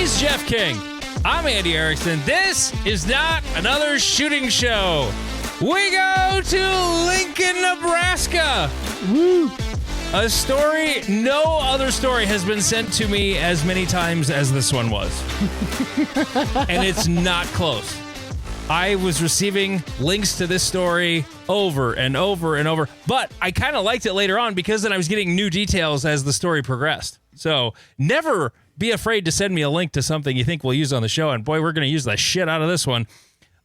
He's Jeff King. I'm Andy Erickson. This is not another shooting show. We go to Lincoln, Nebraska. Woo. A story, no other story has been sent to me as many times as this one was. And it's not close. I was receiving links to this story over and over and over, but I kind of liked it later on because then I was getting new details as the story progressed. So never be afraid to send me a link to something you think we'll use on the show, and boy, we're going to use the shit out of this one.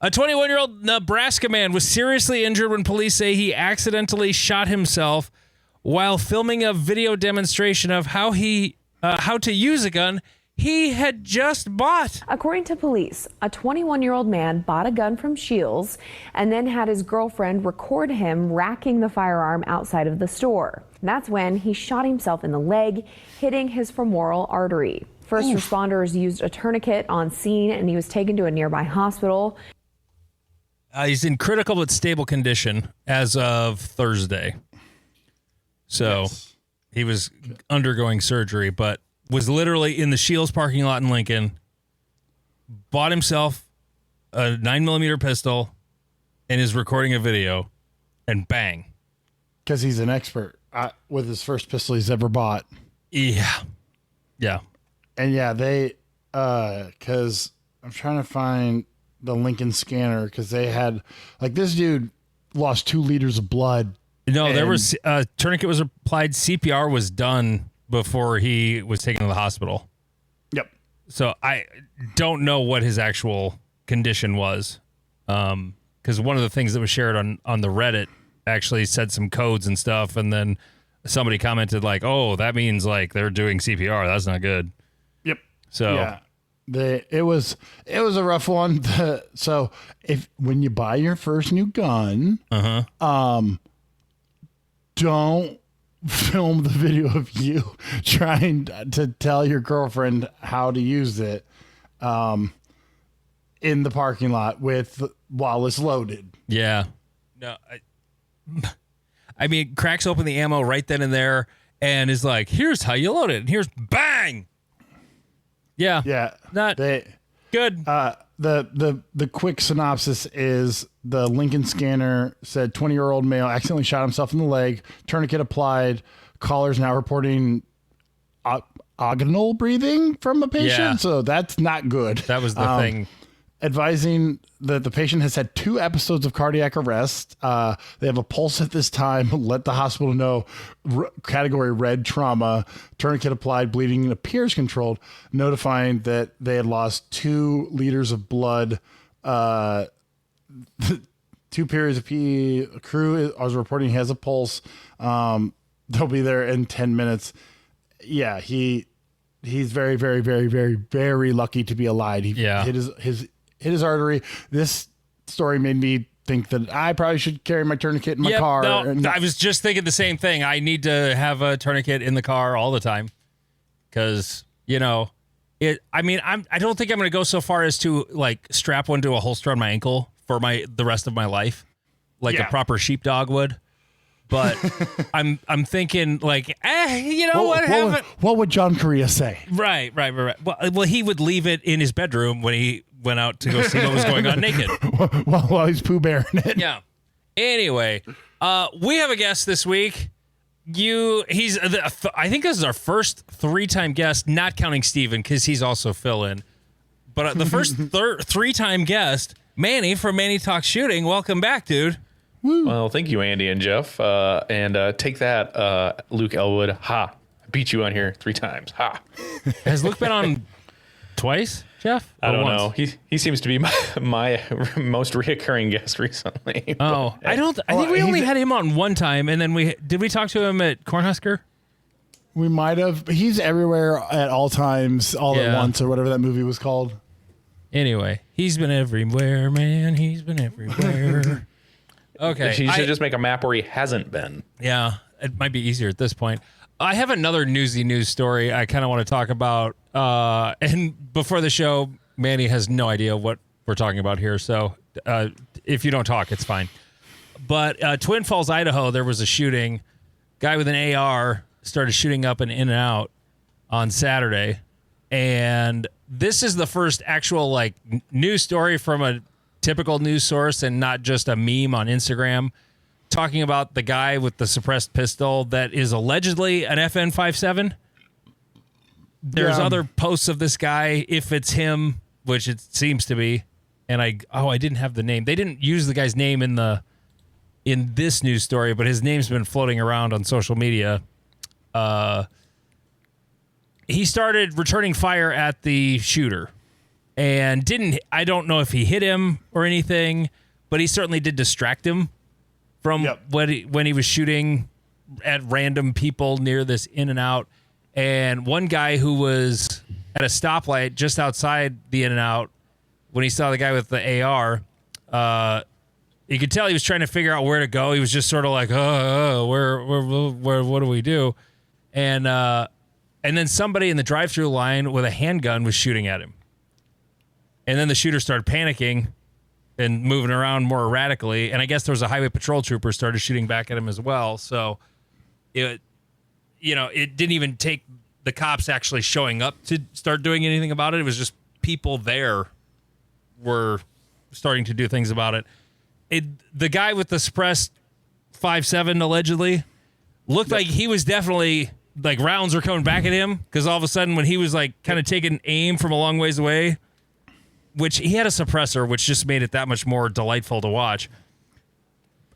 A 21-year-old Nebraska man was seriously injured when police say he accidentally shot himself while filming a video demonstration of how to use a gun he had just bought. According to police, a 21-year-old man bought a gun from Scheels and then had his girlfriend record him racking the firearm outside of the store. That's when he shot himself in the leg, hitting his femoral artery. First responders used a tourniquet on scene and he was taken to a nearby hospital. He's in critical but stable condition as of Thursday. So He was undergoing surgery, but was literally in the Scheels parking lot in Lincoln, bought himself a 9mm pistol, and is recording a video, and bang. Because he's an expert with his first pistol he's ever bought. Yeah. Yeah. And yeah, they, because I'm trying to find the Lincoln scanner, because they had, like, this dude lost 2 liters of blood. No, there was tourniquet was applied. CPR was done before he was taken to the hospital. Yep. So I don't know what his actual condition was, because one of the things that was shared on the Reddit actually said some codes and stuff, and then somebody commented like, "Oh, that means like they're doing CPR. That's not good." Yep. So yeah, it was a rough one. So when you buy your first new gun, don't film the video of you trying to tell your girlfriend how to use it in the parking lot while it's loaded. Yeah. No, I mean, cracks open the ammo right then and there and is like, here's how you load it. And here's bang. Yeah. Yeah. Not good. The quick synopsis is the Lincoln scanner said 20-year-old male accidentally shot himself in the leg, tourniquet applied, callers now reporting agonal breathing from a patient. Yeah. So that's not good. That was the thing. Advising that the patient has had 2 episodes of cardiac arrest. They have a pulse at this time. Let the hospital know. Category red trauma. Tourniquet applied. Bleeding appears controlled. Notifying that they had lost 2 liters of blood. 2 periods of PE. Crew I was reporting he has a pulse. They'll be there in 10 minutes. Yeah, he's very, very, very, very, very lucky to be alive. He hit his artery. This story made me think that I probably should carry my tourniquet in my car. No, I was just thinking the same thing. I need to have a tourniquet in the car all the time because, I don't think I'm going to go so far as to like strap one to a holster on my ankle for the rest of my life, like a proper sheepdog would. But I'm thinking like, what would John Correa say? Right. Well, he would leave it in his bedroom when he went out to go see what was going on naked. While he's Pooh Bearing it. Yeah. Anyway, we have a guest this week. I think this is our first 3-time guest, not counting Steven, because he's also fill-in. But the first 3-time guest, Manny from Manny Talks Shooting. Welcome back, dude. Woo. Well, thank you, Andy and Jeff. And take that, Luke Elwood. Ha. I beat you on here 3 times. Ha. Has Luke been on twice, Jeff? I don't know. He seems to be my most reoccurring guest recently. Oh, I think we only had him on one time, and then did we talk to him at Cornhusker? We might have. He's everywhere at all times, all at once, or whatever that movie was called. Anyway, he's been everywhere, man. He's been everywhere. Okay. You should just make a map where he hasn't been. Yeah, it might be easier at this point. I have another newsy news story I kind of want to talk about. And before the show, Manny has no idea what we're talking about here. So if you don't talk, it's fine. But Twin Falls, Idaho, there was a shooting. Guy with an AR started shooting up and in and out on Saturday. And this is the first actual like news story from a typical news source and not just a meme on Instagram talking about the guy with the suppressed pistol that is allegedly an FN-57. There's other posts of this guy, if it's him, which it seems to be. And I didn't have the name. They didn't use the guy's name in this news story, but his name's been floating around on social media. He started returning fire at the shooter and I don't know if he hit him or anything, but he certainly did distract him from when he was shooting at random people near this In-N-Out. And one guy who was at a stoplight just outside the In-N-Out, when he saw the guy with the AR, you could tell he was trying to figure out where to go. He was just sort of like, where, what do we do? And then somebody in the drive-thru line with a handgun was shooting at him. And then the shooter started panicking and moving around more erratically. And I guess there was a highway patrol trooper started shooting back at him as well. So it didn't even take the cops actually showing up to start doing anything about it. It was just people there were starting to do things about it. The guy with the suppressed 5.7 allegedly looked like he was definitely like rounds were coming back at him because all of a sudden when he was like kind of taking aim from a long ways away, which he had a suppressor, which just made it that much more delightful to watch.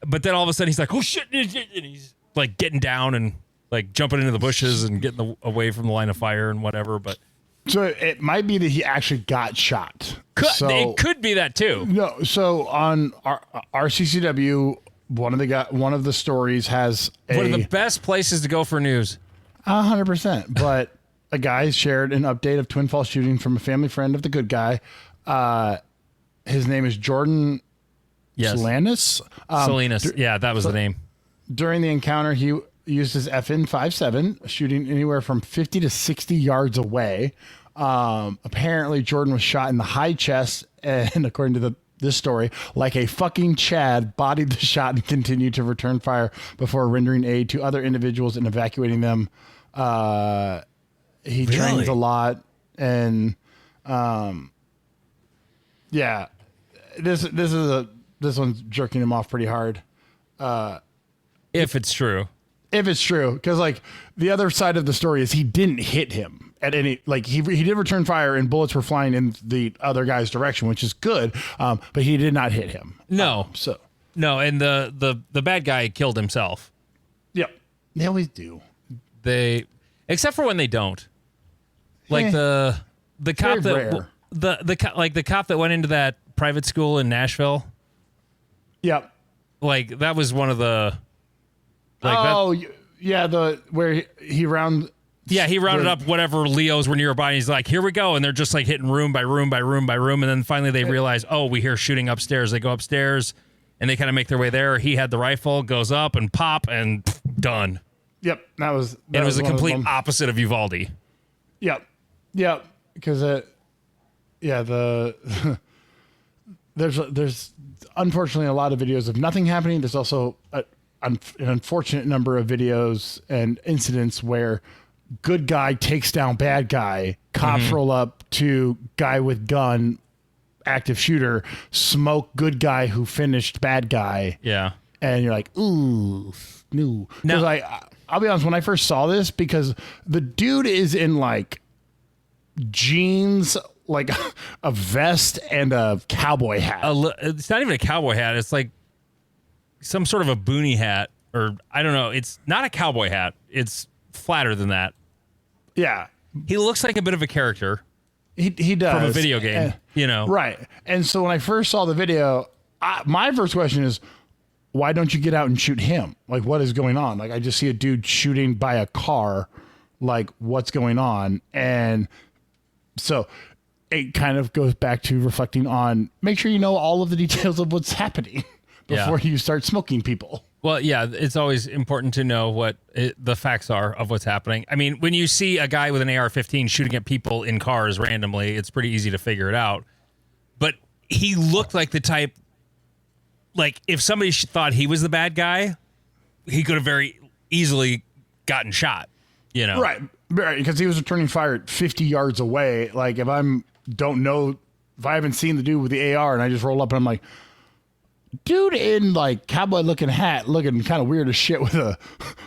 But then all of a sudden he's like, oh shit, and he's like getting down and like jumping into the bushes and getting away from the line of fire and whatever. But so it might be that he actually got shot. It could be that too. No, so on RCCW, one of the stories has one of the best places to go for news. 100%. But a guy shared an update of Twin Falls shooting from a family friend of the good guy. His name is Jordan Salinas. Salinas. Yeah, that was the name. During the encounter, he used his FN-57, shooting anywhere from 50 to 60 yards away. Apparently, Jordan was shot in the high chest, and according to this story, like a fucking Chad, bodied the shot and continued to return fire before rendering aid to other individuals and evacuating them. He trains a lot, and this one's jerking him off pretty hard. If it's true. If it's true, because like the other side of the story is he didn't hit him at any, like he did return fire and bullets were flying in the other guy's direction, which is good. But he did not hit him. No. No. And the bad guy killed himself. Yep. They always do. Except for when they don't. Like the cop that rare. the cop that went into that private school in Nashville. Yep. Like that was one of the. Where he rounded up whatever Leos were nearby. And he's like, here we go. And they're just like hitting room by room by room by room. And then finally they realize, we hear shooting upstairs. They go upstairs and they kind of make their way there. He had the rifle, goes up and pop and done. Yep. That was the complete opposite of Uvalde. Yep. Yep. Because there's unfortunately a lot of videos of nothing happening. There's also an unfortunate number of videos and incidents where good guy takes down bad guy, cops roll up to guy with gun, active shooter, smoke good guy who finished bad guy. Yeah. And you're like, ooh, no. Because I'll be honest, when I first saw this, because the dude is in like jeans, like a vest and a cowboy hat. It's not even a cowboy hat. It's like some sort of a boonie hat, or I don't know. It's not a cowboy hat. It's flatter than that. Yeah. He looks like a bit of a character. He does. From a video game, Right. And so when I first saw the video, my first question is, why don't you get out and shoot him? Like, what is going on? Like, I just see a dude shooting by a car. Like, what's going on? And so it kind of goes back to reflecting on, make sure you know all of the details of what's happening before you start smoking people. Well, yeah, it's always important to know what the facts are of what's happening. I mean, when you see a guy with an AR-15 shooting at people in cars randomly, it's pretty easy to figure it out. But he looked like the type, like if somebody thought he was the bad guy, he could have very easily gotten shot. You know, Right, because he was returning fire at 50 yards away. Like if I haven't seen the dude with the AR and I just roll up and I'm like, dude in like cowboy looking hat, looking kind of weird as shit with a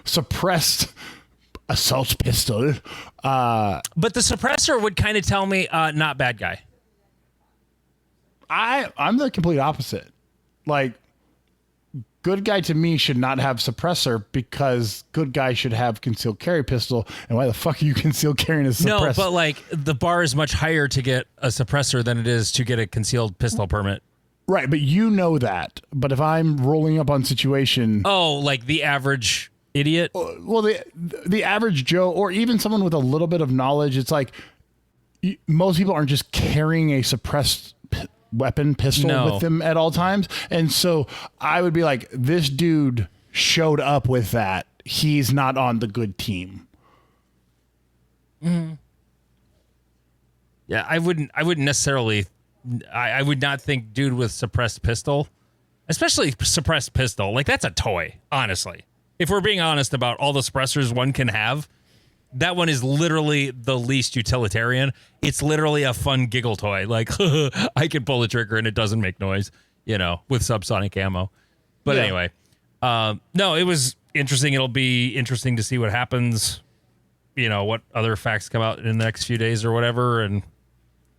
suppressed assault pistol. but the suppressor would kind of tell me not bad guy. I'm the complete opposite. Like, good guy to me should not have suppressor because good guy should have concealed carry pistol. And why the fuck are you concealed carrying a suppressor? No, but like the bar is much higher to get a suppressor than it is to get a concealed pistol permit. Right, but you know that. But if I'm rolling up on situation, Oh, like the average idiot. well, the average Joe or even someone with a little bit of knowledge, it's like most people aren't just carrying a suppressed weapon pistol No. with them at all times. And so I would be like, this dude showed up with that. He's not on the good team. Yeah, I wouldn't necessarily. I would not think dude with suppressed pistol, especially suppressed pistol. Like that's a toy, honestly. If we're being honest about all the suppressors one can have, that one is literally the least utilitarian. It's literally a fun giggle toy. Like I can pull the trigger and it doesn't make noise, you know, with subsonic ammo. But Yeah. anyway, no, it was interesting. It'll be interesting to see what happens. You know, what other facts come out in the next few days or whatever, and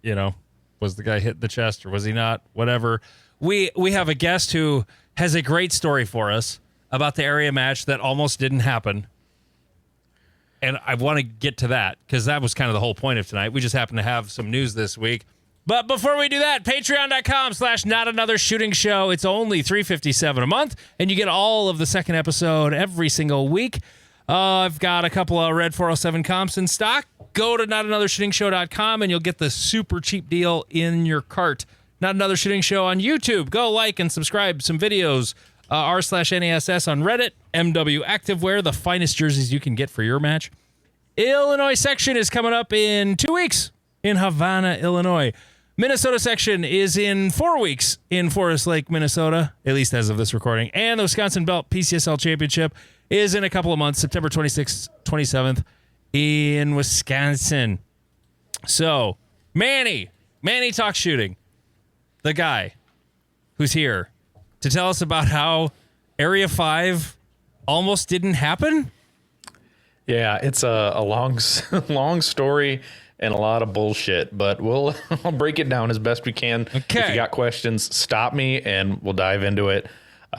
you know, was the guy hit in the chest or was he not? Whatever. We have a guest who has a great story for us about the area match that almost didn't happen. And I want to get to that because that was kind of the whole point of tonight. We just happen to have some news this week. But before we do that, patreon.com/notanothershootingshow. It's only $3.57 a month, and you get all of the second episode every single week. I've got a couple of Red 407 comps in stock. Go to notanothershootingshow.com, and you'll get the super cheap deal in your cart. Not Another Shooting Show on YouTube. Go like and subscribe. Some videos. r/NASS on Reddit. MW Activewear, the finest jerseys you can get for your match. Illinois section is coming up in 2 weeks in Havana, Illinois. Minnesota section is in 4 weeks in Forest Lake, Minnesota, at least as of this recording. And the Wisconsin Belt PCSL Championship is in a couple of months, September 26th, 27th in Wisconsin. So, Manny Talks Shooting, the guy who's here to tell us about how Area 5 almost didn't happen. Yeah, it's a long story and a lot of bullshit, but I'll break it down as best we can. Okay. If you got questions, stop me and we'll dive into it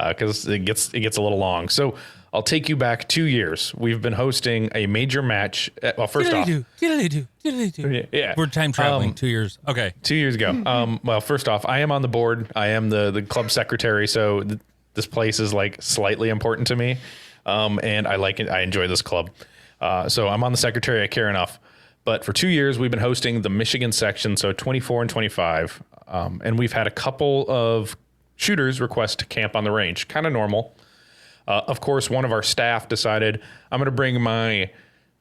because it gets a little long. So I'll take you back 2 years. We've been hosting a major match. Well, first off, yeah, We're time traveling 2 years. Okay. 2 years ago. Well, first off, I am on the board. I am the club secretary, so this place is like slightly important to me, and I like it. I enjoy this club, so I'm on the secretary. I care enough. But for 2 years, we've been hosting the Michigan section, so 24 and 25, and we've had a couple of shooters request to camp on the range. Kind of normal. Of course, one of our staff decided I'm going to bring my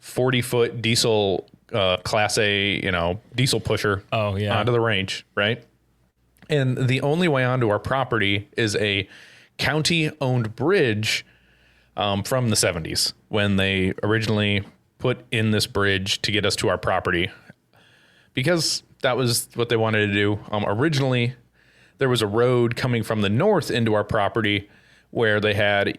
40-foot diesel Class A, diesel pusher onto the range, right? And the only way onto our property is a county-owned bridge from the 70s when they originally put in this bridge to get us to our property because that was what they wanted to do. Originally, there was a road coming from the north into our property where they had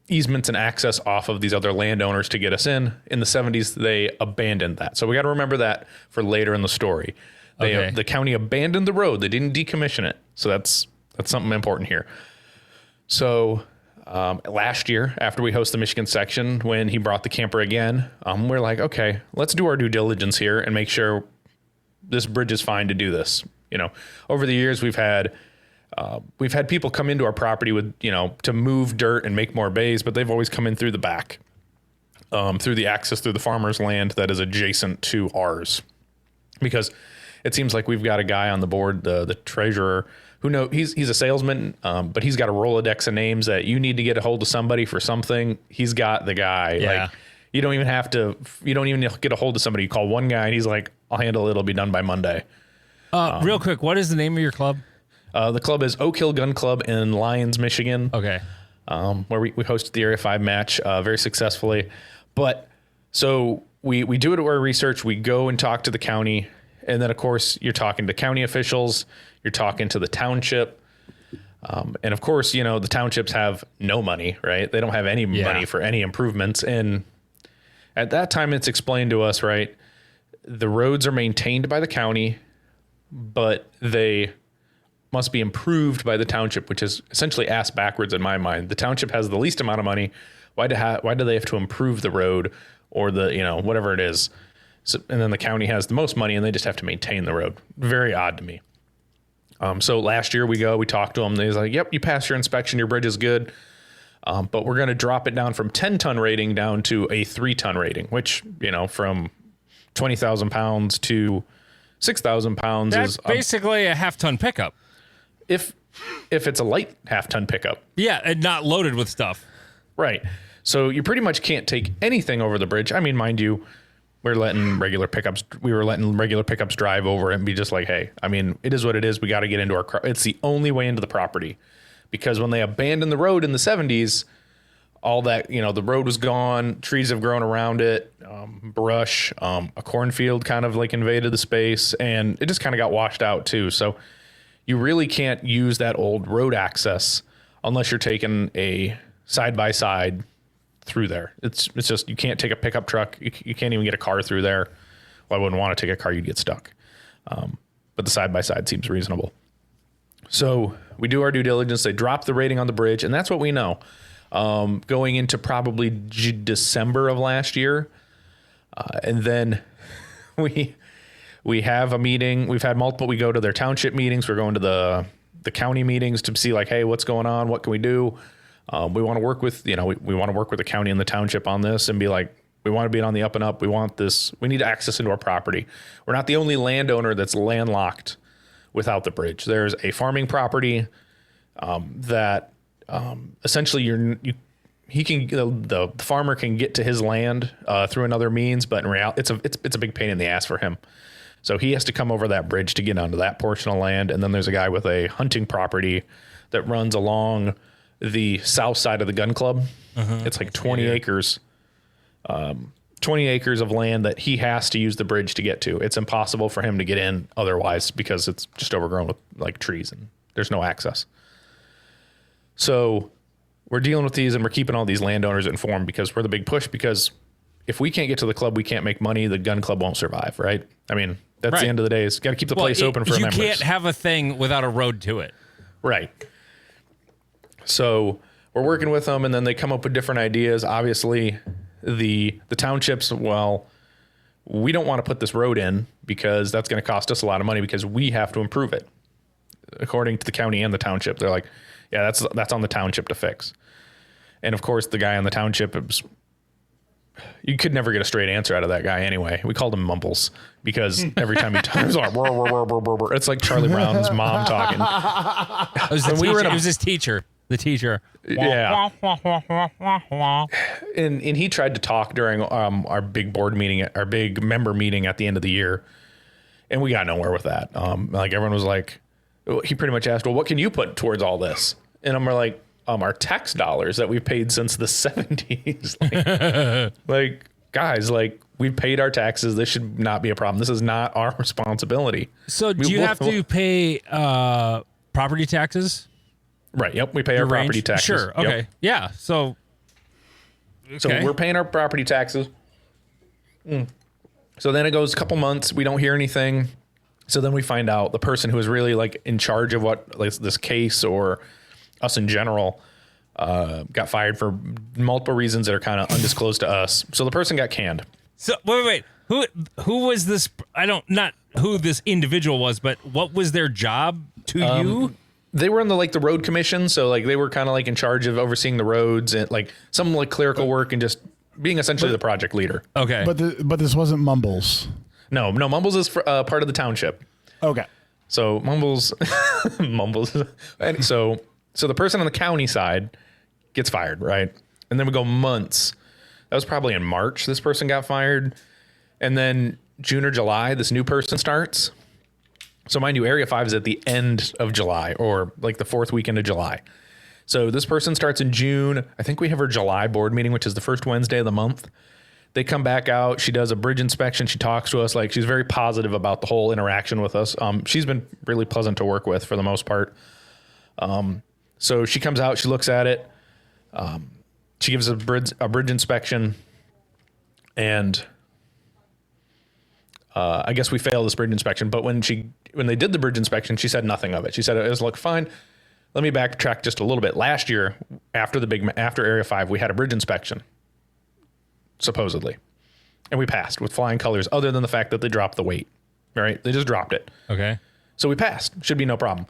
easements and access off of these other landowners to get us in. In the 70s, they abandoned that. So we got to remember that for later in the story. The county abandoned the road. They didn't decommission it. So that's something important here. So last year, after we host the Michigan section, when he brought the camper again, we're like, okay, let's do our due diligence here and make sure this bridge is fine to do this. Over the years, we've had people come into our property with, to move dirt and make more bays, but they've always come in through the back, through the access through the farmer's land that is adjacent to ours. Because it seems like we've got a guy on the board, the treasurer, who he's a salesman, but he's got a Rolodex of names that you need to get a hold of somebody for something. He's got the guy. Yeah. Like you don't even get a hold of somebody. You call one guy and he's like, I'll handle it. It'll be done by Monday. Real quick, what is the name of your club? The club is Oak Hill Gun Club in Lyons, Michigan. Okay. Where we hosted the Area 5 match very successfully. But So we do our research. We go and talk to the county. And then, of course, you're talking to county officials. You're talking to the township. And, of course, you know, the townships have no money, right? They don't have any money for any improvements. And at that time, it's explained to us, right, the roads are maintained by the county, but they must be improved by the township, which is essentially ass backwards in my mind. The township has the least amount of money. Why do they have to improve the road or the, you know, whatever it is? So, and then the county has the most money and they just have to maintain the road. Very odd to me. So last year we talked to them. They was like, yep, you passed your inspection. Your bridge is good. But we're going to drop it down from 10-ton rating down to a 3-ton rating, which, you know, from 20,000 pounds to 6,000 pounds That's is basically a half-ton pickup. If it's a light half-ton pickup. Yeah, and not loaded with stuff. Right. So you pretty much can't take anything over the bridge. I mean, mind you, we were letting regular pickups drive over it and be just like, hey, I mean, it is what it is. We got to get into our car. It's the only way into the property, because when they abandoned the road in the 70s, all that, you know, the road was gone. Trees have grown around it, brush, a cornfield kind of like invaded the space, and it just kind of got washed out too. So you really can't use that old road access unless you're taking a side-by-side through there. It's just, you can't take a pickup truck. You can't even get a car through there. Well, I wouldn't want to take a car. You'd get stuck. But the side-by-side seems reasonable. So we do our due diligence. They drop the rating on the bridge, and that's what we know. Going into probably December of last year. And then we have a meeting. We've had multiple. We go to their township meetings. We're going to the county meetings to see like, hey, what's going on? What can we do? We want to work with, you know, we want to work with the county and the township on this and be like, we want to be on the up and up. We want this. We need access into our property. We're not the only landowner that's landlocked without the bridge. There's a farming property that essentially the farmer can get to his land through another means, but in reality, it's a big pain in the ass for him. So he has to come over that bridge to get onto that portion of land. And then there's a guy with a hunting property that runs along the south side of the gun club. It's like 20 acres, 20 acres of land that he has to use the bridge to get to. It's impossible for him to get in otherwise because it's just overgrown with like trees and there's no access. So we're dealing with these and we're keeping all these landowners informed because we're the big push, because if we can't get to the club, we can't make money. The gun club won't survive. Right. I mean, that's right. The end of the day is got to keep the place open for members. You can't have a thing without a road to it. Right. So we're working with them and then they come up with different ideas. Obviously the townships, well, we don't want to put this road in because that's going to cost us a lot of money because we have to improve it. According to the county and the township, they're like, yeah, that's on the township to fix. And of course the guy on the township, you could never get a straight answer out of that guy anyway. We called him Mumbles because every time he talks, it's like Charlie Brown's mom talking. It was his teacher. The teacher. Yeah. And he tried to talk during our big board meeting, our big member meeting at the end of the year. And we got nowhere with that. Like everyone was like, he pretty much asked, well, what can you put towards all this? And I'm like, our tax dollars that we've paid since the 70s. Like, guys, like we've paid our taxes. This should not be a problem. This is not our responsibility. So do you have to pay property taxes? Right. Yep. We pay our property taxes. Sure. Okay. Yep. Yeah. So we're paying our property taxes. So then it goes a couple months. We don't hear anything. So then we find out the person who is really like in charge of what like this case or us in general got fired for multiple reasons that are kind of undisclosed to us. So the person got canned. So wait. Who was this? Not who this individual was, but what was their job to you? They were in the road commission, so like they were kind of like in charge of overseeing the roads and like some like clerical work and just being essentially the project leader. Okay, but this wasn't Mumbles. No, Mumbles is part of the township. Okay, so Mumbles, and so the person on the county side gets fired, right? And then we go months. That was probably in March. This person got fired, and then June or July, this new person starts. So mind you, Area 5 is at the end of July or like the fourth weekend of July. So this person starts in June. I think we have our July board meeting, which is the first Wednesday of the month. They come back out. She does a bridge inspection. She talks to us. Like, she's very positive about the whole interaction with us. She's been really pleasant to work with for the most part. So she comes out, she looks at it. She gives a bridge inspection, and I guess we failed this bridge inspection. But when they did the bridge inspection, she said nothing of it. She said it was look fine. Let me backtrack just a little bit. Last year, after Area 5, we had a bridge inspection, supposedly, and we passed with flying colors. Other than the fact that they dropped the weight, right? They just dropped it. Okay. So we passed. Should be no problem.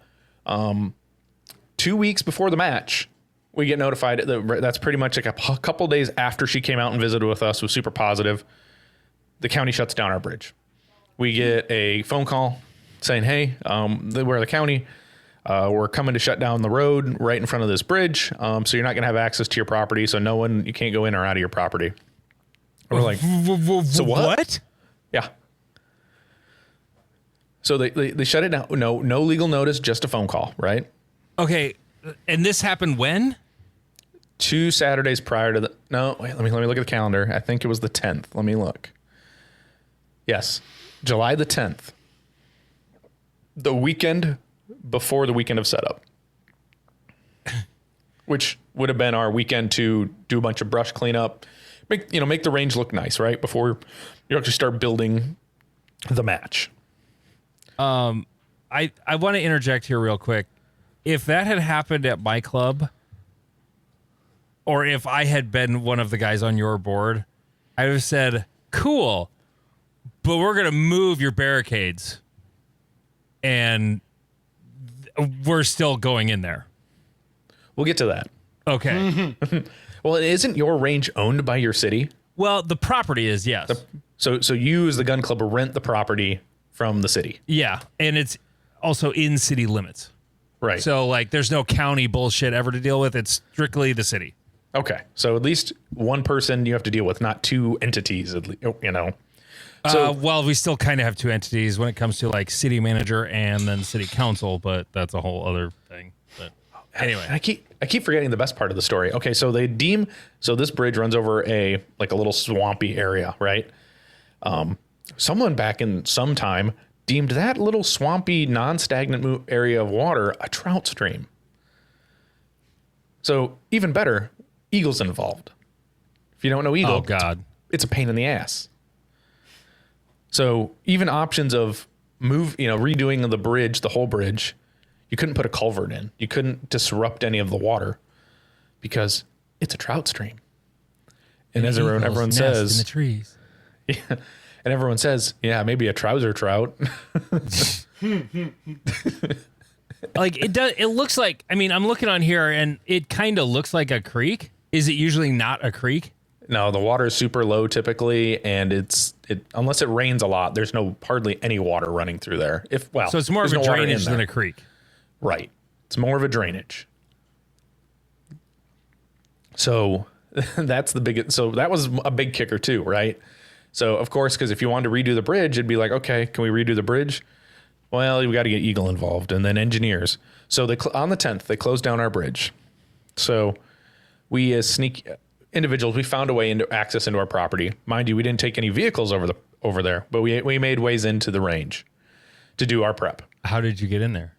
2 weeks before the match, we get notified that's pretty much like a couple days after she came out and visited with us, was super positive. The county shuts down our bridge. We get a phone call saying, hey, we're the county. We're coming to shut down the road right in front of this bridge. So you're not going to have access to your property. So you can't go in or out of your property. And we're like, so what? Yeah. So they shut it down. No legal notice, just a phone call, right? Okay. And this happened when? 2 Saturdays prior to let me look at the calendar. I think it was the 10th. Let me look. Yes. July the 10th. The weekend before the weekend of setup, which would have been our weekend to do a bunch of brush cleanup, make the range look nice, right? Before you actually start building the match. I want to interject here real quick. If that had happened at my club, or if I had been one of the guys on your board, I would have said, cool, but we're going to move your barricades and we're still going in there. We'll get to that. Okay. Well, isn't your range owned by your city? Well, the property is, yes. So you as the gun club rent the property from the city. Yeah. And it's also in city limits. Right. So, like, there's no county bullshit ever to deal with. It's strictly the city. Okay. So at least one person you have to deal with, not two entities, So, well, we still kind of have two entities when it comes to, like, city manager and then city council, but that's a whole other thing. But anyway. I keep forgetting the best part of the story. Okay, so this bridge runs over a little swampy area, right? Someone back in some time deemed that little swampy, non-stagnant area of water a trout stream. So even better, eagles involved. If you don't know eagle, oh God, it's a pain in the ass. So even options of redoing the bridge, the whole bridge, you couldn't put a culvert in. You couldn't disrupt any of the water because it's a trout stream. And as everyone says, in the trees. Yeah, and everyone says, yeah, maybe a trouser trout. Like it does. It looks like. I mean, I'm looking on here, and it kind of looks like a creek. Is it usually not a creek? No, the water is super low typically, and unless it rains a lot, there's hardly any water running through there. So it's more of a drainage than a creek. Right. It's more of a drainage. So that's the biggest. So that was a big kicker too, right? So of course, because if you wanted to redo the bridge, it'd be like, okay, can we redo the bridge? Well, we got to get Eagle involved and then engineers. So on the 10th, they closed down our bridge. So we as sneak individuals, we found a way into access into our property. Mind you, we didn't take any vehicles over there, but we made ways into the range to do our prep. How did you get in there?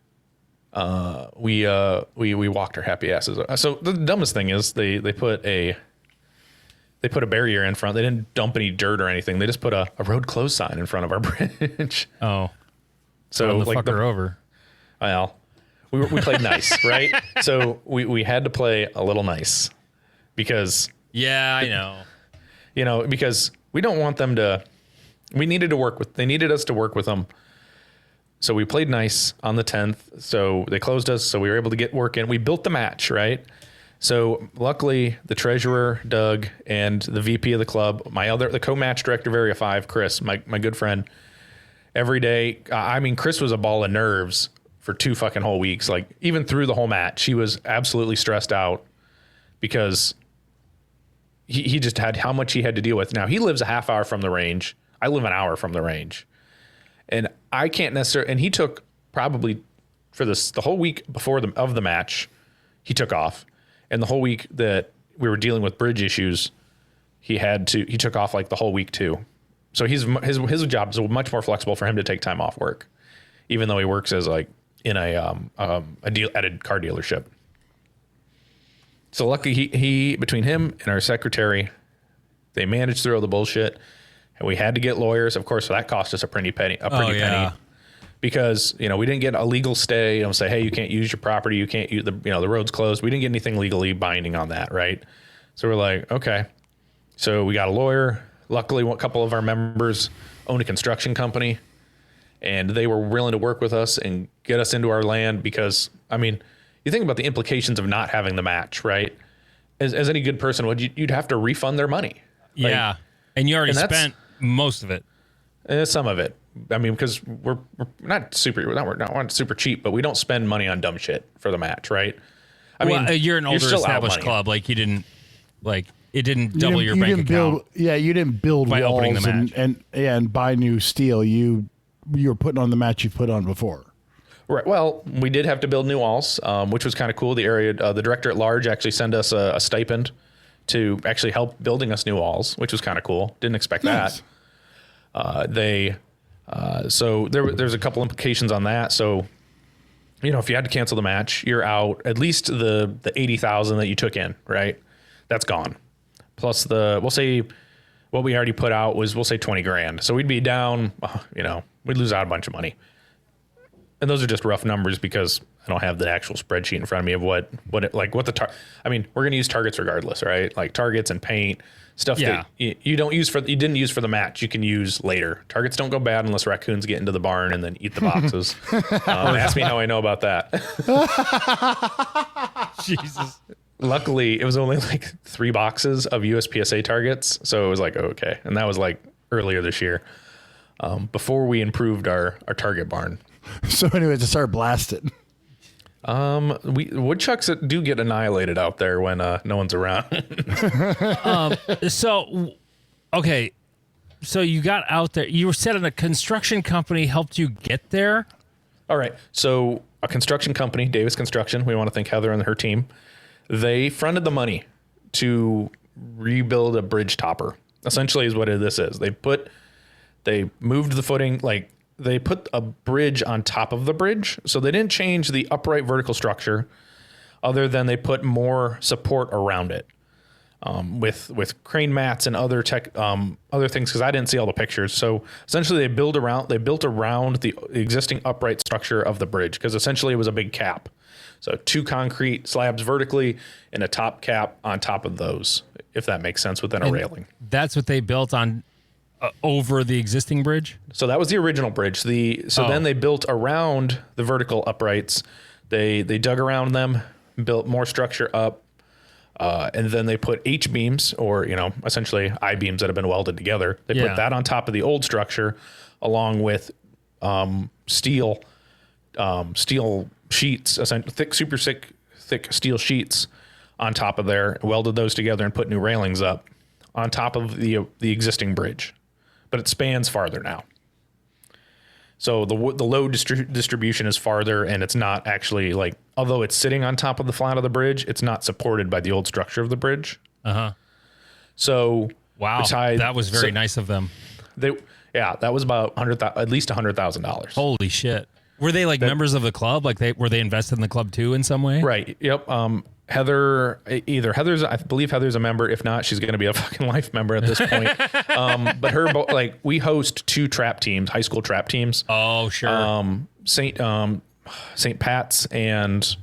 We walked our happy asses. So the dumbest thing is they put a barrier in front. They didn't dump any dirt or anything. They just put a road closed sign in front of our bridge. Oh, so the fucker over. Well, we played nice, right? So we had to play a little nice because yeah, I know. Because we don't want them to. They needed us to work with them. So we played nice on the 10th. So they closed us. So we were able to get work in. We built the match, right? So luckily, the treasurer, Doug, and the VP of the club, the co-match director of Area 5, Chris, my good friend, every day. Chris was a ball of nerves for 2 fucking whole weeks. Like, even through the whole match, he was absolutely stressed out because he just had how much he had to deal with. Now, he lives a half hour from the range. I live an hour from the range. And I can't necessarily, and he took probably for the whole week before the match, he took off. And the whole week that we were dealing with bridge issues, he took off like the whole week too. So his job is much more flexible for him to take time off work, even though he works as like in a deal at a car dealership. So luckily he between him and our secretary, they managed through all the bullshit, and we had to get lawyers. Of course, so that cost us a pretty penny, because we didn't get a legal stay and say, hey, you can't use your property, you can't use the road's closed. We didn't get anything legally binding on that, right? So we're like, okay. So we got a lawyer. Luckily, a couple of our members own a construction company, and they were willing to work with us and get us into our land because, I mean, you think about the implications of not having the match, right? As any good person would, you'd have to refund their money. Yeah, and you already spent most of it. Some of it. I mean, because we're not super cheap, but we don't spend money on dumb shit for the match, right? I mean, you're an older established club. Like you didn't it didn't double your bank account. You didn't build by walls opening the match. and buy new steel. You were putting on the match you've put on before. Right. Well, we did have to build new walls, which was kind of cool. The director at large actually sent us a stipend to actually help building us new walls, which was kind of cool. Didn't expect that. So there's a couple implications on that. So, if you had to cancel the match, you're out at least the 80,000 that you took in, right? That's gone. Plus we'll say what we already put out was, we'll say 20 grand. So we'd be down, we'd lose out a bunch of money. And those are just rough numbers because I don't have the actual spreadsheet in front of me of we're going to use targets regardless, right? Like targets and paint, stuff that you didn't use for the match, you can use later. Targets don't go bad unless raccoons get into the barn and then eat the boxes. Ask me how I know about that. Jesus. Luckily, it was only like 3 boxes of USPSA targets. So it was like, okay. And that was like earlier this year, before we improved our target barn. So anyway, to start blasting. Woodchucks do get annihilated out there when no one's around. So you got out there. You were said a construction company helped you get there. All right. So a construction company, Davis Construction, we want to thank Heather and her team. They fronted the money to rebuild a bridge topper. Essentially, is what this is. They moved the footing, they put a bridge on top of the bridge. So they didn't change the upright vertical structure other than they put more support around it, with crane mats and other things, because I didn't see all the pictures. So essentially they built around the existing upright structure of the bridge, because essentially it was a big cap. So 2 concrete slabs vertically and a top cap on top of those, if that makes sense, within a railing. That's what they built on over the existing bridge? So that was the original bridge. Then they built around the vertical uprights. They dug around them, built more structure up, and then they put H-beams, or essentially I-beams that have been welded together. They put that on top of the old structure, along with steel sheets, super thick steel sheets on top of there. Welded those together and put new railings up on top of the existing bridge. But it spans farther now. So the load distribution is farther, and it's not actually although it's sitting on top of the flat of the bridge, it's not supported by the old structure of the bridge. So wow, that was very nice of them. That was about at least $100,000. Holy shit! Were they members of the club? Were they invested in the club too in some way? Right. Yep. I believe Heather's a member. If not, she's going to be a fucking life member at this point. But we host 2 trap teams, high school trap teams. Oh, sure. St. Pat's and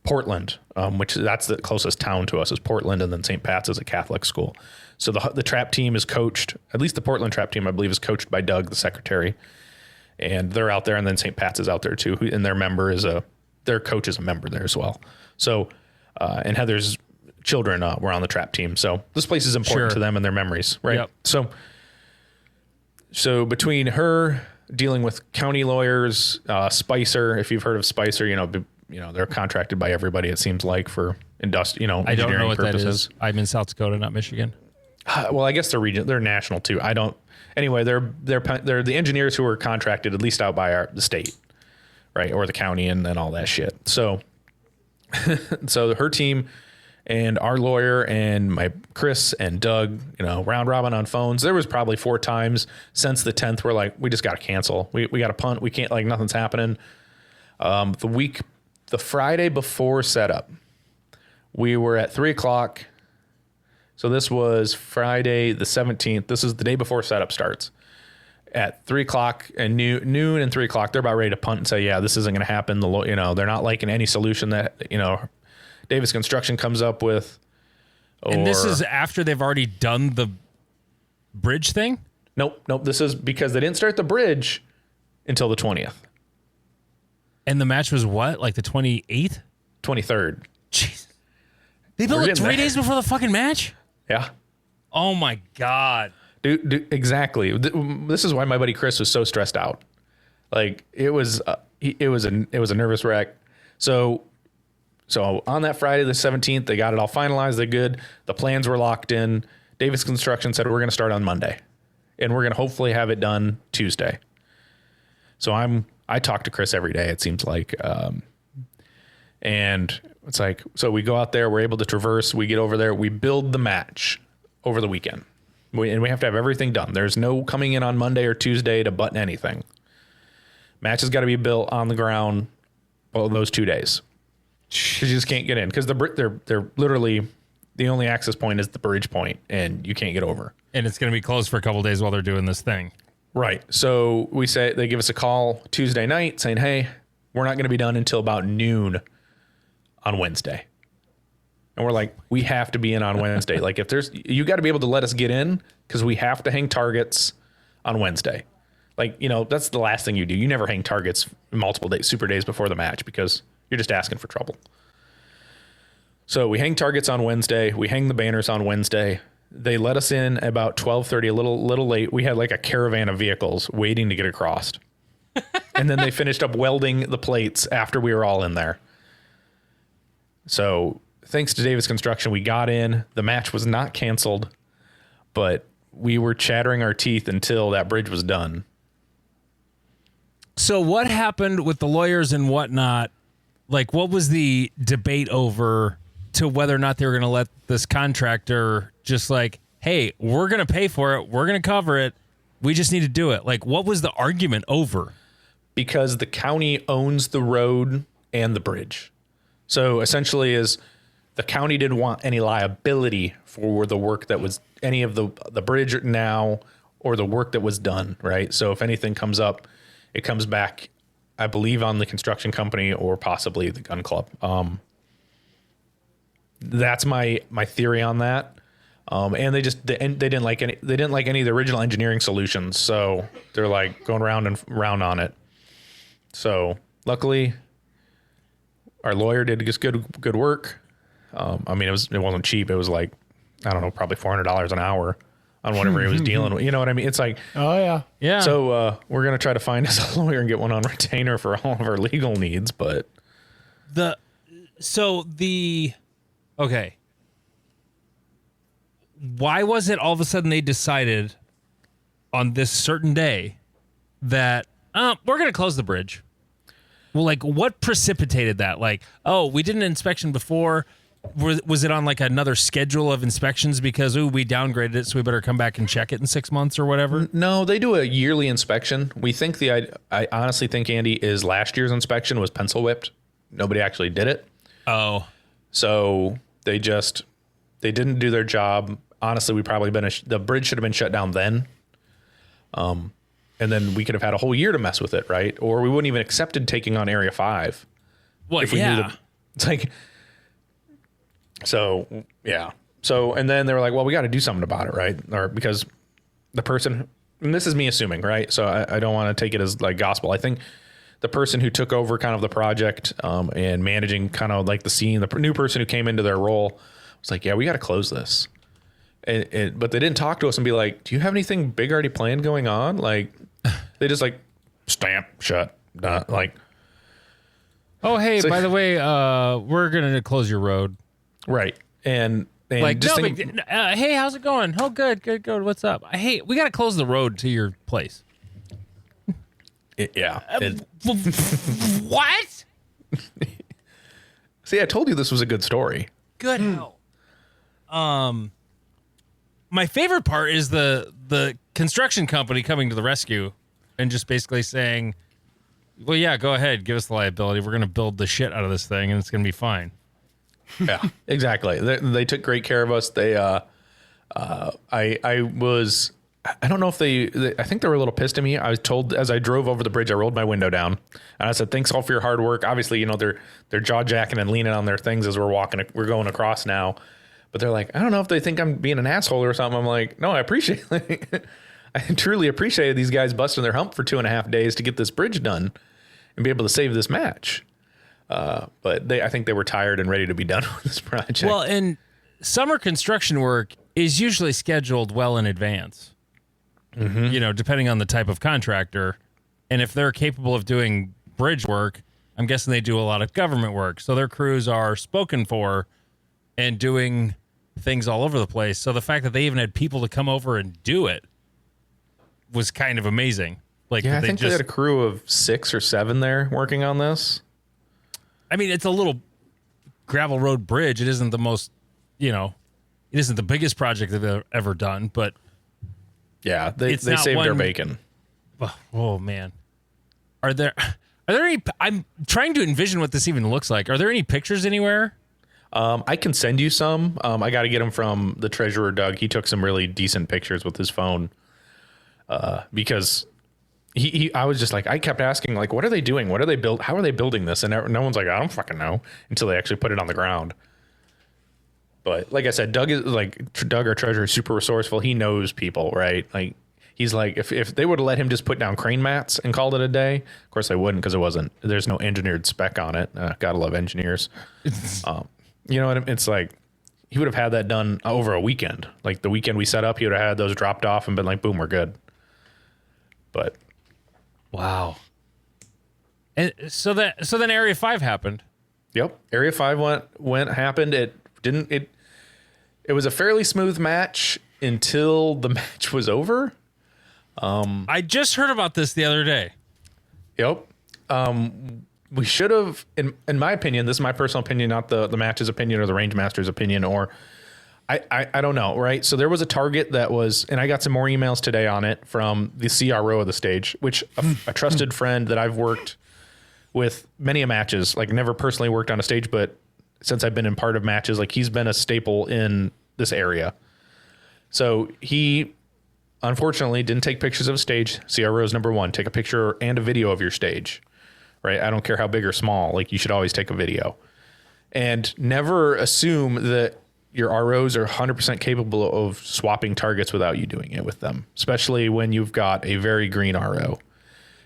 Portland, which that's the closest town to us is Portland, and then St. Pat's is a Catholic school. So the trap team is coached, at least the Portland trap team, I believe, is coached by Doug, the secretary, and they're out there. And then St. Pat's is out there too, and their coach is a member there as well. So. And Heather's children were on the trap team. So this place is important to them and their memories, right? Yep. So between her dealing with county lawyers, Spicer, if you've heard of Spicer, they're contracted by everybody, it seems like, for I don't know what purposes. That is. I'm in South Dakota, not Michigan. Well, I guess they're national too. Anyway, they're the engineers who are contracted at least out by the state, right? Or the county and all that shit. So her team And our lawyer and my Chris and Doug, round robin on phones. There was probably 4 times since the 10th. We're like, we just got to cancel. We got to punt. We can't, nothing's happening. The Friday before setup, we were at 3:00. So this was Friday the 17th. This is the day before setup starts. At 3:00 and noon and 3:00, they're about ready to punt and say, yeah, this isn't going to happen. They're not liking any solution that, Davis Construction comes up with. And this is after they've already done the bridge thing? Nope. This is because they didn't start the bridge until the 20th. And the match was what? Like the 28th? 23rd. Jeez. They built it 3 days before the fucking match? Yeah. Oh my God. Dude, exactly. This is why my buddy Chris was so stressed out. Like it was a nervous wreck. So on that Friday the 17th, they got it all finalized. They're good. The plans were locked in. Davis Construction said we're going to start on Monday, and we're going to hopefully have it done Tuesday. So I talk to Chris every day. It seems like, and it's like, so we go out there, we're able to traverse, we get over there, we build the match over the weekend. And we have to have everything done. There's no coming in on Monday or Tuesday to button anything. Match has got to be built on the ground all those 2 days. You just can't get in because they're literally the only access point is the bridge point, and you can't get over. And it's going to be closed for a couple of days while they're doing this thing. Right. So we say they give us a call Tuesday night saying, hey, we're not going to be done until about noon on Wednesday. And we're like, we have to be in on Wednesday. Like you got to be able to let us get in because we have to hang targets on Wednesday. Like, that's the last thing you do. You never hang targets multiple days, super days before the match because you're just asking for trouble. So we hang targets on Wednesday. We hang the banners on Wednesday. They let us in about 12:30, a little late. We had like a caravan of vehicles waiting to get across. And then they finished up welding the plates after we were all in there. So thanks to Davis Construction, we got in. The match was not canceled, but we were chattering our teeth until that bridge was done. So what happened with the lawyers and whatnot? Like, what was the debate over to whether or not they were going to let this contractor just like, hey, we're going to pay for it. We're going to cover it. We just need to do it. Like, what was the argument over? Because the county owns the road and the bridge. So essentially is the county didn't want any liability for the work that was any of the bridge now or the work that was done. Right. So if anything comes up, it comes back, I believe, on the construction company or possibly the gun club. That's my theory on that. And they didn't like any of the original engineering solutions. So they're like going round and round on it. So luckily our lawyer did just good work. I mean, it wasn't cheap. It was like, I don't know, probably $400 an hour on whatever he was dealing with. You know what I mean? It's like, oh yeah. Yeah. So we're going to try to find us a lawyer and get one on retainer for all of our legal needs. But okay. Why was it all of a sudden they decided on this certain day that we're going to close the bridge? Well, like, what precipitated that? Like, oh, we did an inspection before. Was it on like another schedule of inspections because we downgraded it, so we better come back and check it in 6 months or whatever? No, they do a yearly inspection. We think I honestly think, Andy, is last year's inspection was pencil whipped. Nobody actually did it. Oh, so they didn't do their job. Honestly, the bridge should have been shut down then. And then we could have had a whole year to mess with it, right? Or we wouldn't even accepted taking on Area 5. well, yeah. It's like, so, yeah. So, and then they were like, well, we got to do something about it, right? Or because the person, and this is me assuming, right? So I don't want to take it as like gospel. I think the person who took over kind of the project and managing kind of like the scene, the new person who came into their role was like, yeah, we got to close this. But they didn't talk to us and be like, do you have anything big already planned going on? Like, they just like stamp shut, done, like. Oh, hey, by the way, we're going to close your road. Right. And like, just no, hey, how's it going? Oh, good. What's up? Hey, we got to close the road to your place. What? See, I told you this was a good story. Good hell. My favorite part is the construction company coming to the rescue and just basically saying, well, yeah, go ahead, give us the liability. We're going to build the shit out of this thing and it's going to be fine. Yeah, exactly. They took great care of us. I don't know if I think they were a little pissed at me. I was told as I drove over the bridge, I rolled my window down and I said, thanks all for your hard work. Obviously, you know, they're jaw jacking and leaning on their things as we're going across now. But they're like, I don't know if they think I'm being an asshole or something. I'm like, no, I appreciate it. I truly appreciated these guys busting their hump for 2.5 days to get this bridge done and be able to save this match. But I think they were tired and ready to be done with this project. Well, and summer construction work is usually scheduled well in advance, you know, depending on the type of contractor. And if they're capable of doing bridge work, I'm guessing they do a lot of government work. So their crews are spoken for and doing things all over the place. So the fact that they even had people to come over and do it was kind of amazing. Like, yeah, I think they had a crew of 6 or 7 there working on this. I mean, it's a little gravel road bridge. It isn't the most, you know, it isn't the biggest project they've ever done, but yeah, they saved their bacon. Oh man. Are there any, I'm trying to envision what this even looks like. Are there any pictures anywhere? I can send you some. I got to get them from the treasurer, Doug. He took some really decent pictures with his phone. Because I was just like, I kept asking, like, what are they doing? What are they build? How are they building this? And no one's like, I don't fucking know, until they actually put it on the ground. But like I said, Doug, our treasurer, is super resourceful. He knows people, right? Like, he's like, if they would have let him just put down crane mats and called it a day, of course they wouldn't, because there's no engineered spec on it. Gotta love engineers. You know what I mean? It's like, he would have had that done over a weekend. Like the weekend we set up, he would have had those dropped off and been like, boom, we're good. But wow. And so then Area 5 happened. Yep. Area 5 happened. It was a fairly smooth match until the match was over. I just heard about this the other day. Yep. We should have, in my opinion, this is my personal opinion, not the match's opinion or the range master's opinion, or I don't know, right? So there was a target that was, and I got some more emails today on it from the CRO of the stage, which a trusted friend that I've worked with many matches, like never personally worked on a stage, but since I've been in part of matches, like he's been a staple in this area. So he unfortunately didn't take pictures of a stage. CRO is number 1. Take a picture and a video of your stage, right? I don't care how big or small, like you should always take a video. And never assume that your ROs are 100% capable of swapping targets without you doing it with them, especially when you've got a very green RO.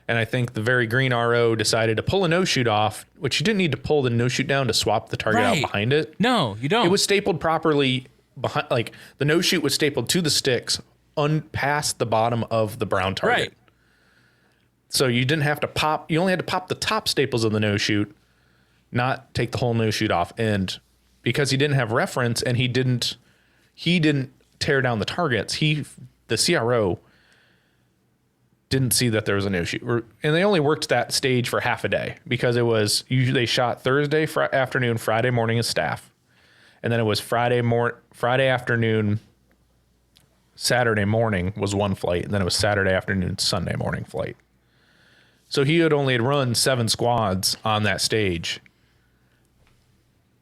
And I think the very green RO decided to pull a no-shoot off, which you didn't need to pull the no-shoot down to swap the target out behind it. No, you don't. It was stapled properly behind, like the no-shoot was stapled to the sticks past the bottom of the brown target. Right. So you didn't have to pop, you only had to pop the top staples of the no-shoot, not take the whole no-shoot off. And because he didn't have reference and he didn't tear down the targets, the CRO didn't see that there was a no-shoot. And they only worked that stage for half a day because it was usually they shot Thursday afternoon, Friday morning as staff. And then it was Friday afternoon, Saturday morning was one flight. And then it was Saturday afternoon, Sunday morning flight. So he had only run 7 squads on that stage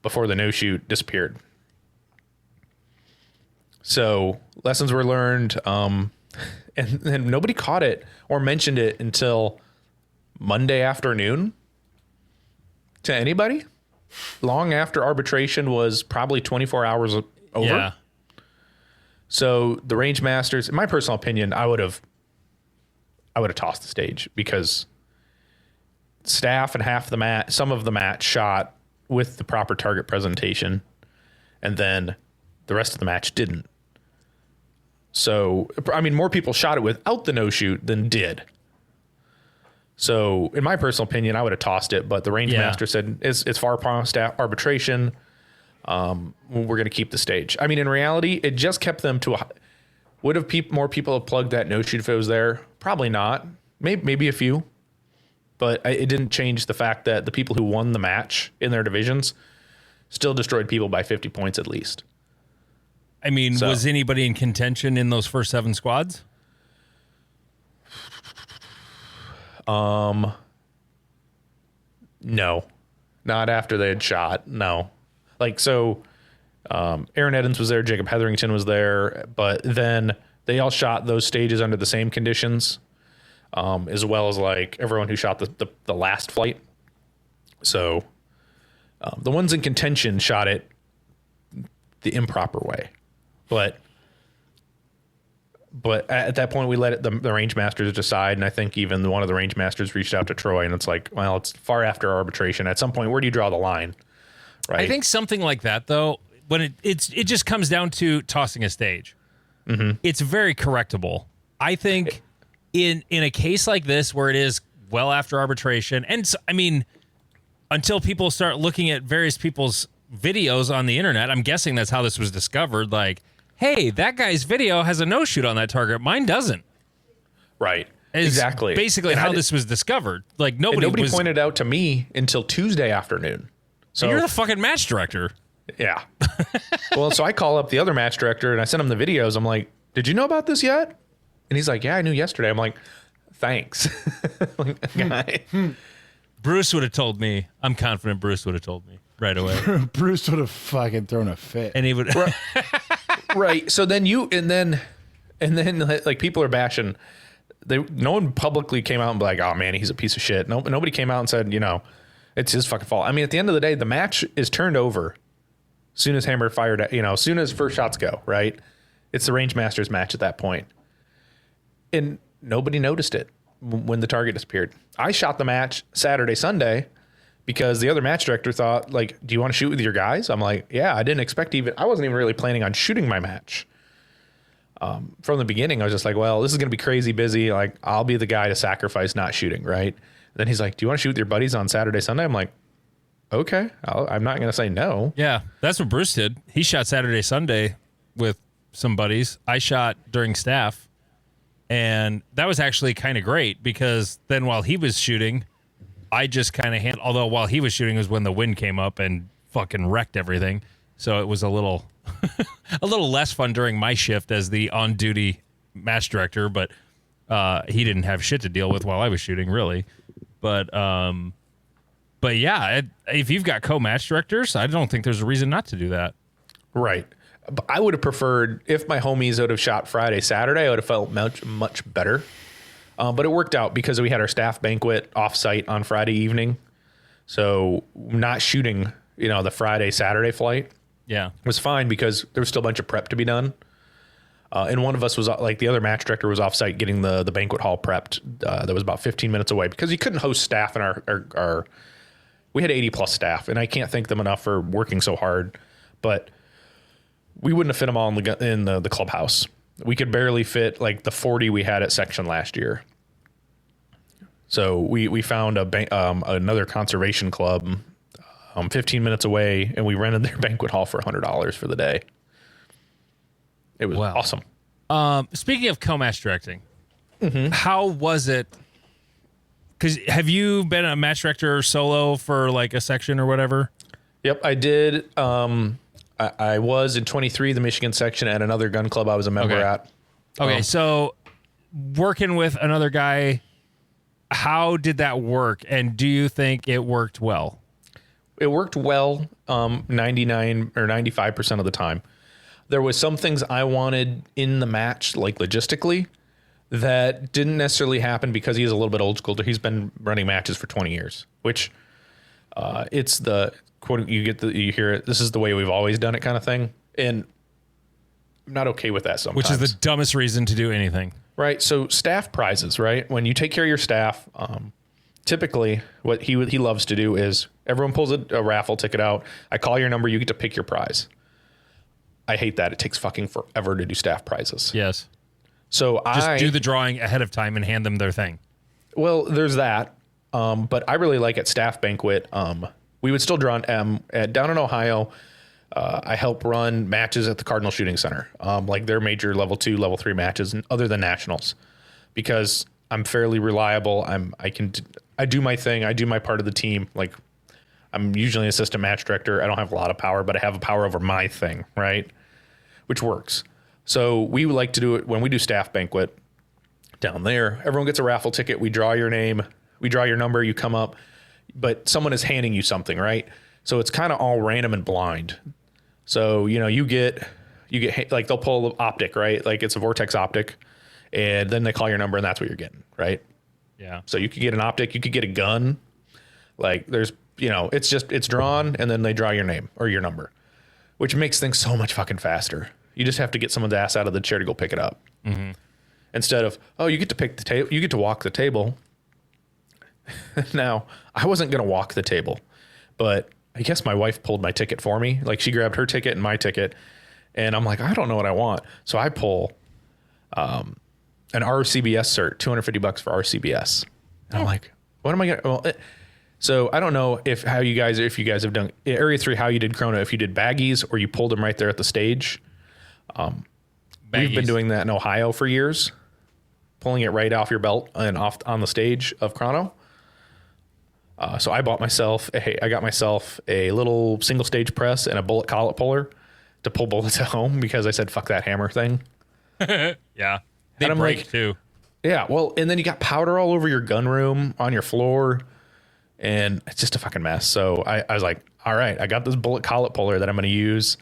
before the no-shoot disappeared. So lessons were learned. And nobody caught it or mentioned it until Monday afternoon to anybody, long after arbitration was probably 24 hours over. Yeah. So the range masters, in my personal opinion, I would have tossed the stage because staff and some of the match shot with the proper target presentation, and then the rest of the match didn't. So, I mean, more people shot it without the no-shoot than did. So, in my personal opinion, I would have tossed it, but the range master said, it's far past arbitration. We're going to keep the stage. I mean, in reality, it just kept them to would have more people have plugged that no-shoot if it was there? Probably not. Maybe a few. But it didn't change the fact that the people who won the match in their divisions still destroyed people by 50 points at least. I mean, So- was anybody in contention in those first 7 squads? No, not after they had shot. No, like so. Aaron Edens was there. Jacob Hetherington was there, but then they all shot those stages under the same conditions, as well as like everyone who shot the last flight. So the ones in contention shot it the improper way, but at that point we let the range masters decide, and I think even one of the range masters reached out to Troy, and it's like, well, it's far after arbitration. At some point, where do you draw the line? Right. I think something like that, though, when it just comes down to tossing a stage, it's very correctable. I think in a case like this where it is well after arbitration, and I mean, until people start looking at various people's videos on the internet, I'm guessing that's how this was discovered. Like, hey, that guy's video has a no shoot on that target. Mine doesn't. Right. Is Exactly. Basically And how this was discovered. Like nobody pointed out to me until Tuesday afternoon. So You're the fucking match director. yeah. Well, so I call up the other match director and I send him the videos. I'm like, did you know about this yet? And he's like, yeah, I knew yesterday. I'm like, thanks. Like, guy. Bruce would have told me. I'm confident Bruce would have told me right away. Bruce would have fucking thrown a fit. And he would. Right. So then like people are bashing. No one publicly came out and be like, oh man, he's a piece of shit. Nobody came out and said, it's his fucking fault. I mean, at the end of the day, the match is turned over as soon as Hammer fired at, as soon as first shots go, right? It's the Range Masters match at that point. And nobody noticed it when the target disappeared. I shot the match Saturday, Sunday, because the other match director thought, like, do you want to shoot with your guys? I'm like, yeah, I wasn't even really planning on shooting my match. From the beginning, I was just like, well, this is going to be crazy busy. Like, I'll be the guy to sacrifice not shooting, right? Then he's like, do you want to shoot with your buddies on Saturday, Sunday? I'm like, okay, I'm not going to say no. Yeah, that's what Bruce did. He shot Saturday, Sunday with some buddies. I shot during staff. And that was actually kind of great because then while he was shooting, I just kind of although while he was shooting was when the wind came up and fucking wrecked everything. So it was a little a little less fun during my shift as the on-duty match director, but he didn't have shit to deal with while I was shooting, really. But yeah, if you've got co-match directors, I don't think there's a reason not to do that. Right. But I would have preferred if my homies would have shot Friday, Saturday, I would have felt much better. But it worked out because we had our staff banquet offsite on Friday evening. So not shooting, the Friday, Saturday flight was fine because there was still a bunch of prep to be done. And one of us was like the other match director was offsite getting the banquet hall prepped. That was about 15 minutes away because you couldn't host staff in our we had 80 plus staff, and I can't thank them enough for working so hard. But we wouldn't have fit them all in the clubhouse. We could barely fit like the 40 we had at section last year. So we found another conservation club 15 minutes away, and we rented their banquet hall for $100 for the day. It was awesome. Speaking of co-match directing, how was it? Because have you been a match director solo for like a section or whatever? Yep, I did. I was in 23, the Michigan section, at another gun club I was a member at. Okay, so working with another guy, how did that work? And do you think it worked well? It worked well 99 or 95% of the time. There was some things I wanted in the match, like logistically, that didn't necessarily happen because he's a little bit old school. He's been running matches for 20 years, which it's the quote, you hear it, this is the way we've always done it kind of thing. And I'm not okay with that sometimes. Which is the dumbest reason to do anything. Right. So staff prizes, right? When you take care of your staff, typically what he loves to do is everyone pulls a raffle ticket out. I call your number. You get to pick your prize. I hate that. It takes fucking forever to do staff prizes. Yes. So Just do the drawing ahead of time and hand them their thing. Well, there's that. But I really like at staff banquet. We would still draw down in Ohio. I help run matches at the Cardinal Shooting Center, like their major level 2, level 3 matches, and other than nationals, because I'm fairly reliable. I do my thing. I do my part of the team. Like I'm usually an assistant match director. I don't have a lot of power, but I have a power over my thing, right? which works. So we like to do it when we do staff banquet down there. Everyone gets a raffle ticket. We draw your name. We draw your number. You come up, but someone is handing you something, right? So it's kind of all random and blind. So, you get like they'll pull the optic, right? Like it's a Vortex optic, and then they call your number and that's what you're getting, right? Yeah. So you could get an optic, you could get a gun. Like there's, it's drawn and then they draw your name or your number, which makes things so much fucking faster. You just have to get someone's ass out of the chair to go pick it up. Mm-hmm. Instead of, you get to pick the table, you get to walk the table. Now, I wasn't going to walk the table, but I guess my wife pulled my ticket for me. Like she grabbed her ticket and my ticket, and I'm like, I don't know what I want. So I pull an RCBS cert, $250 for RCBS. And I'm like, what am I going to, so I don't know if you guys have done Area 3, how you did Chrono, if you did baggies or you pulled them right there at the stage. We've been doing that in Ohio for years, pulling it right off your belt and off on the stage of Chrono. So I got myself a little single stage press and a bullet collet puller to pull bullets at home because I said, fuck that hammer thing. Yeah. They I'm break like, too. Yeah. Well, and then you got powder all over your gun room, on your floor, and it's just a fucking mess. So I was like, all right, I got this bullet collet puller that I'm going to use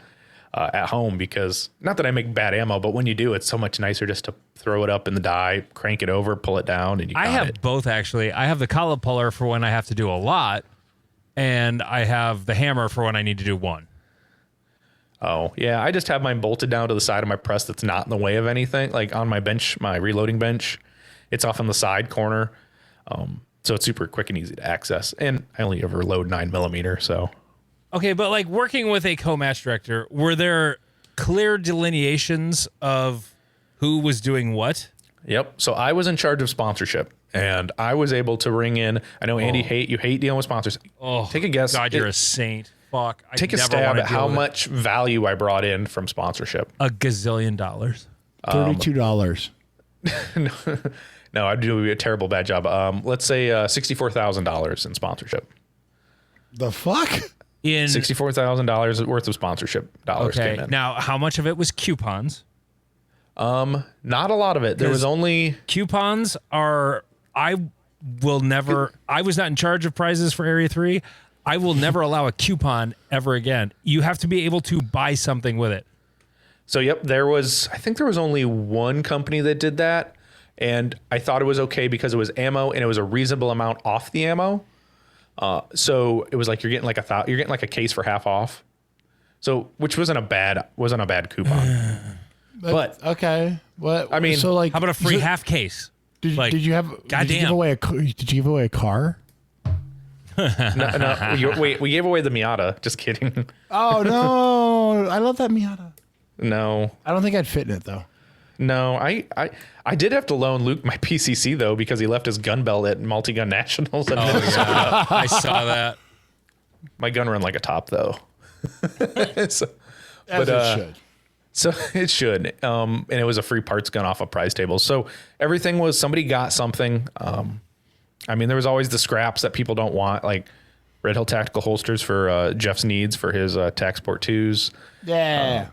at home because not that I make bad ammo, but when you do, it's so much nicer just to throw it up in the die, crank it over, pull it down, and you got it. I have both, actually. I have the collet puller for when I have to do a lot, and I have the hammer for when I need to do one. Oh, yeah. I just have mine bolted down to the side of my press that's not in the way of anything. Like on my bench, my reloading bench, it's off on the side corner. So it's super quick and easy to access. And I only ever load 9mm, so. Okay, but like working with a co-match director, were there clear delineations of who was doing what? Yep. So I was in charge of sponsorship, and I was able to ring in. I know, Andy, you hate dealing with sponsors. Oh, take a guess. God, you're a saint. Fuck. Take a stab at how much value I brought in from sponsorship. $1 gazillion. $32. No, I'd do a terrible bad job. Let's say $64,000 in sponsorship. The fuck? In $64,000 worth of sponsorship dollars came in. Now, how much of it was coupons? Not a lot of it. There was only coupons are. I was not in charge of prizes for Area 3. I will never allow a coupon ever again. You have to be able to buy something with it. So, yep, I think there was only one company that did that. And I thought it was okay because it was ammo and it was a reasonable amount off the ammo. So it was like you're getting like a case for half off. So which wasn't a bad coupon. But okay, what? I mean, so like, how about a free half case? Did you give away a car? No, we gave away the Miata. Just kidding. Oh no, I love that Miata. No, I don't think I'd fit in it though. No, I did have to loan Luke my PCC though because he left his gun belt at Multi-Gun Nationals. Yeah. I saw that. My gun run like a top though. As it should. So it should. And it was a free parts gun off a prize table. So everything was somebody got something. I mean, there was always the scraps that people don't want, like Red Hill Tactical holsters for Jeff's needs for his Taxport 2s. Yeah.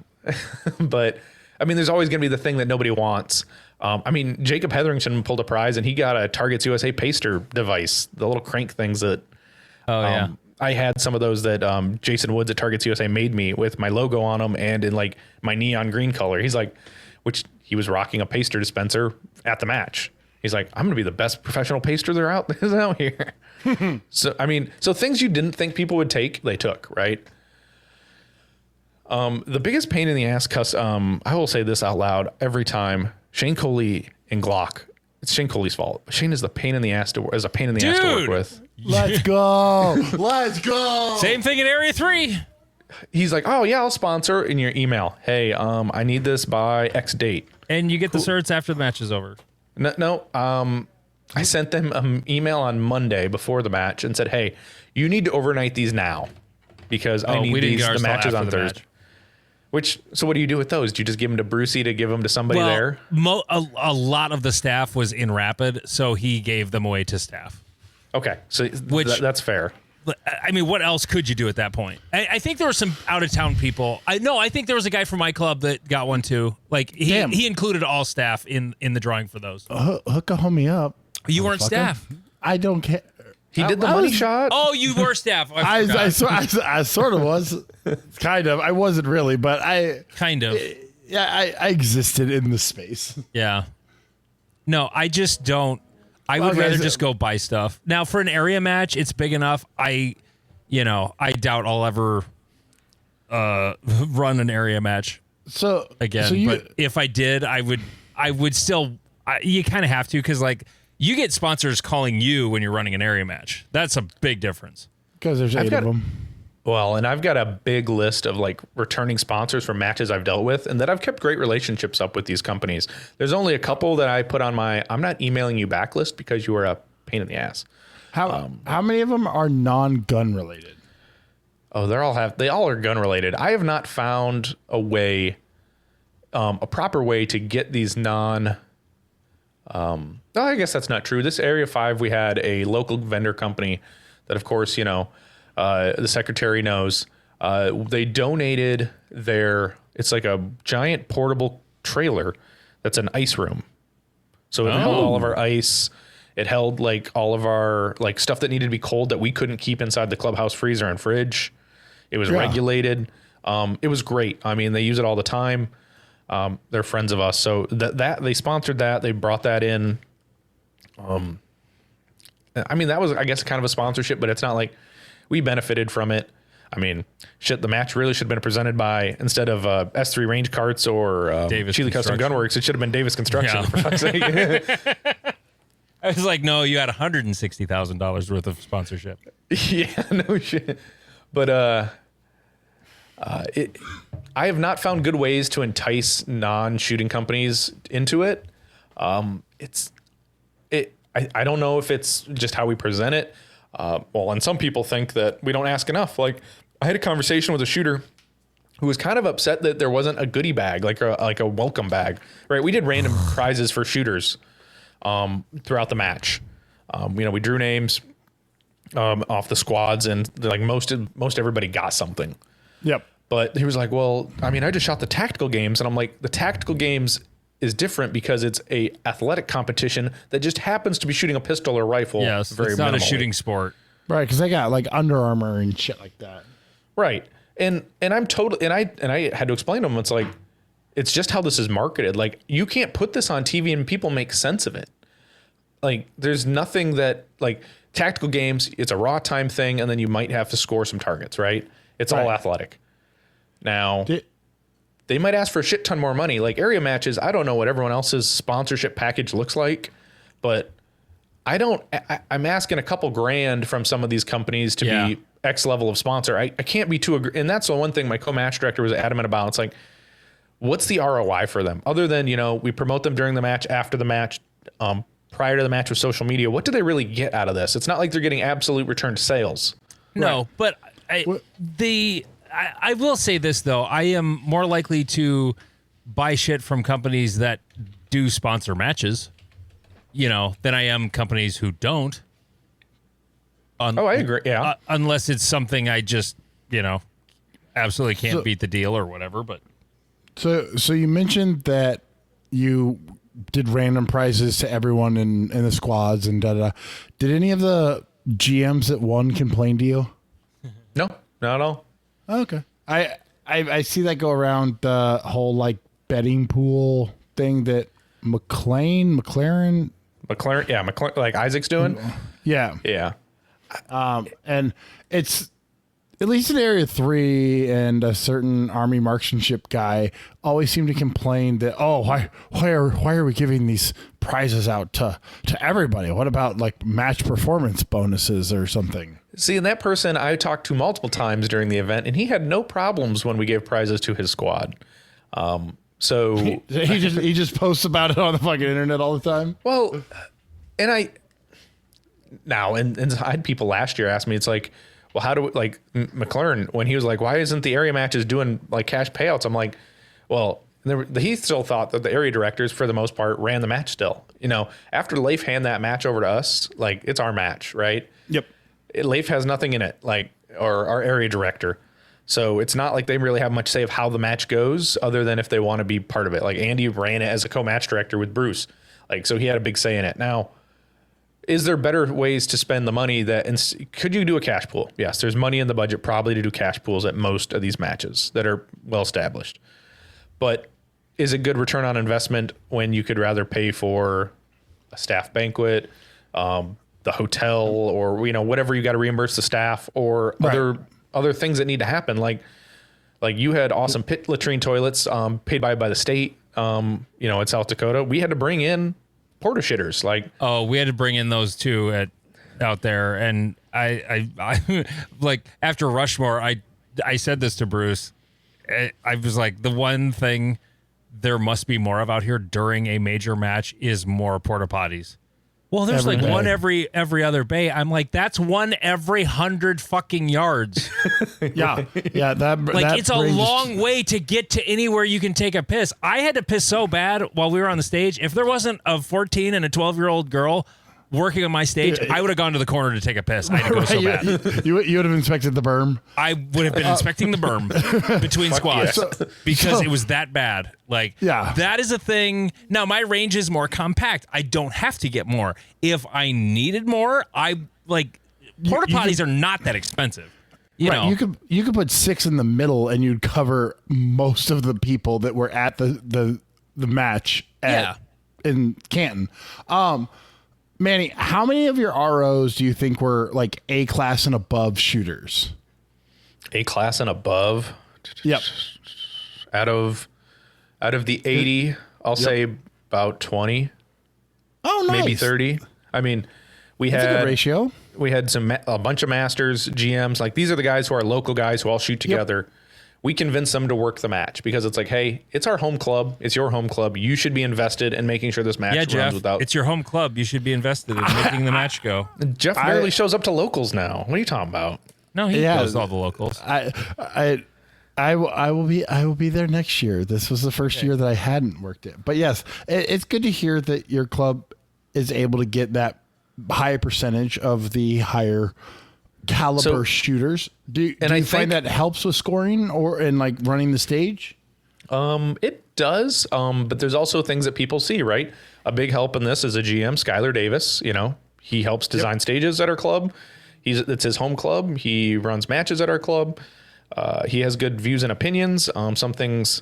But I mean, there's always going to be the thing that nobody wants. I mean, Jacob Hetherington pulled a prize and he got a Targets USA paster device, the little crank things that I had some of those that Jason Woods at Targets USA made me with my logo on them and in like my neon green color. He's like, which he was rocking a paster dispenser at the match. He's like, I'm going to be the best professional paster there is out here. So, I mean, so things you didn't think people would take, they took, right? The biggest pain in the ass I will say this out loud every time. Shane Coley and Glock. It's Shane Coley's fault. Shane is a pain in the ass to work with. Let's go. Let's go. Same thing in Area 3. He's like, oh yeah, I'll sponsor in your email. Hey, I need this by X date. And you get the certs after the match is over. No. I sent them an email on Monday before the match and said, hey, you need to overnight these now because I need the matches on Thursday. So what do you do with those? Do you just give them to Brucey to give them to somebody there? A lot of the staff was in Rapid, so he gave them away to staff. Okay, so that's fair. I mean, what else could you do at that point? I think there were some out of town people. I think there was a guy from my club that got one too. Like he included all staff in the drawing for those. Hook a homie up. You weren't staff. I don't care. He did the money shot. Oh, you were staff. I sort of was. Kind of. I wasn't really, but kind of. Yeah, I existed in the space. Yeah. No, I just don't. I would rather just go buy stuff. Now, for an area match, it's big enough. I doubt I'll ever run an area match again. But if I did, I would still. You kind of have to, because like you get sponsors calling you when you're running an area match. That's a big difference. Because there's 8 of them. Well, and I've got a big list of like returning sponsors from matches I've dealt with, and that I've kept great relationships up with these companies. There's only a couple that I put on my I'm not emailing you backlist because you are a pain in the ass. How many of them are non-gun related? Oh, they all are gun related. I have not found a way, a proper way to get these I guess that's not true. This Area 5, we had a local vendor company that, of course, the secretary knows. They donated it's like a giant portable trailer that's an ice room. So it held all of our ice. It held like all of our like stuff that needed to be cold that we couldn't keep inside the clubhouse freezer and fridge. It was regulated. It was great. I mean, they use it all the time. They're friends of us. So that they sponsored that. They brought that in. I mean, that was, I guess, kind of a sponsorship, but it's not like we benefited from it. I mean, the match really should have been presented by, instead of S3 Range Carts or Chile Custom Gunworks, it should have been Davis Construction, for fuck's sake. I was like, no, you had $160,000 worth of sponsorship. Yeah, no shit. But I have not found good ways to entice non-shooting companies into it. I don't know if it's just how we present it. And some people think that we don't ask enough. Like, I had a conversation with a shooter who was kind of upset that there wasn't a goodie bag, like a welcome bag, right? We did random prizes for shooters throughout the match. We drew names off the squads, and like most everybody got something. Yep. But he was like, well, I mean, I just shot the tactical games, and I'm like, the tactical games is different because it's a athletic competition that just happens to be shooting a pistol or rifle. Yes, it's not a shooting sport. Right, because they got like Under Armour and shit like that. Right. And I'm totally, and I had to explain to them, it's like, it's just how this is marketed. Like, you can't put this on TV and people make sense of it. Like, there's nothing that, like, tactical games, it's a raw time thing, and then you might have to score some targets, right? It's all athletic. Now, they might ask for a shit ton more money. Like, area matches, I don't know what everyone else's sponsorship package looks like, but I'm asking a couple grand from some of these companies to be X level of sponsor. I can't be too, and that's the one thing my co-match director was adamant about. It's like, what's the ROI for them? Other than, we promote them during the match, after the match, prior to the match with social media. What do they really get out of this? It's not like they're getting absolute return to sales. No, but I will say this, though. I am more likely to buy shit from companies that do sponsor matches, than I am companies who don't. I agree. Yeah. Unless it's something I just, absolutely can't beat the deal or whatever. But so you mentioned that you did random prizes to everyone in the squads and da-da. Did any of the GMs that won complain to you? No, not at all. Oh, okay. I see that go around the whole like betting pool thing that McLaren, like Isaac's doing. Yeah. And it's at least in Area 3 and a certain Army marksmanship guy always seem to complain that, why are we giving these prizes out to everybody? What about like match performance bonuses or something? See, and that person I talked to multiple times during the event, and he had no problems when we gave prizes to his squad. So he just posts about it on the fucking internet all the time. Well, and I had people last year ask me, it's like, well, how do we, like McLaren, when he was like, why isn't the area matches doing like cash payouts? I'm like, well, he still thought that the area directors, for the most part, ran the match still. After Leif hand that match over to us, like, it's our match, right? Yep. Leif has nothing in it, like, or our area director. So it's not like they really have much say of how the match goes other than if they want to be part of it. Like Andy ran it as a co-match director with Bruce. Like, so he had a big say in it. Now, is there better ways to spend the money could you do a cash pool? Yes, there's money in the budget probably to do cash pools at most of these matches that are well established. But is it good return on investment when you could rather pay for a staff banquet, the hotel, or, you know, whatever you got to reimburse the staff, or other things that need to happen? Like you had awesome pit latrine toilets, paid by the state, you know, in South Dakota. We had to bring in porta shitters. Like, oh, we had to bring in those too out there. And I like after Rushmore, I said this to Bruce. I was like, the one thing there must be more of out here during a major match is more porta potties. Well, there's Every like bay. one every other bay. I'm like, that's one every 100 fucking yards. Yeah. It's a long way to get to anywhere you can take a piss. I had to piss so bad while we were on the stage. If there wasn't a 14 and a 12-year-old girl working on my stage, I would have gone to the corner to take a piss. I had to go so bad. You would have inspected the berm. I would have been inspecting the berm between squats because it was that bad. Like, that is a thing. Now, my range is more compact. I don't have to get more. If I needed more, porta potties are not that expensive. You know, you could put 6 in the middle and you'd cover most of the people that were at the match in Canton. Manny, how many of your ROs do you think were like A class and above shooters? A class and above. Yep. Out of the 80, I'll say about 20. Oh, nice. Maybe 30. I mean, That's a good ratio. We had a bunch of masters, GMs. Like, these are the guys who are local guys who all shoot together. Yep. We convince them to work the match because it's like, hey, it's our home club. It's your home club. You should be invested in making sure this match runs Jeff, without. It's your home club. You should be invested in making the match go. Jeff barely shows up to locals now. What are you talking about? No, he goes to all the locals. I will be there next year. This was the first year that I hadn't worked it. But yes, it's good to hear that your club is able to get that high percentage of the higher caliber shooters. Do you find that helps with scoring or in like running the stage? It does. But there's also things that people see, right? A big help in this is a GM, Skylar Davis. You know, he helps design stages at our club. It's his home club. He runs matches at our club. He has good views and opinions. Some things,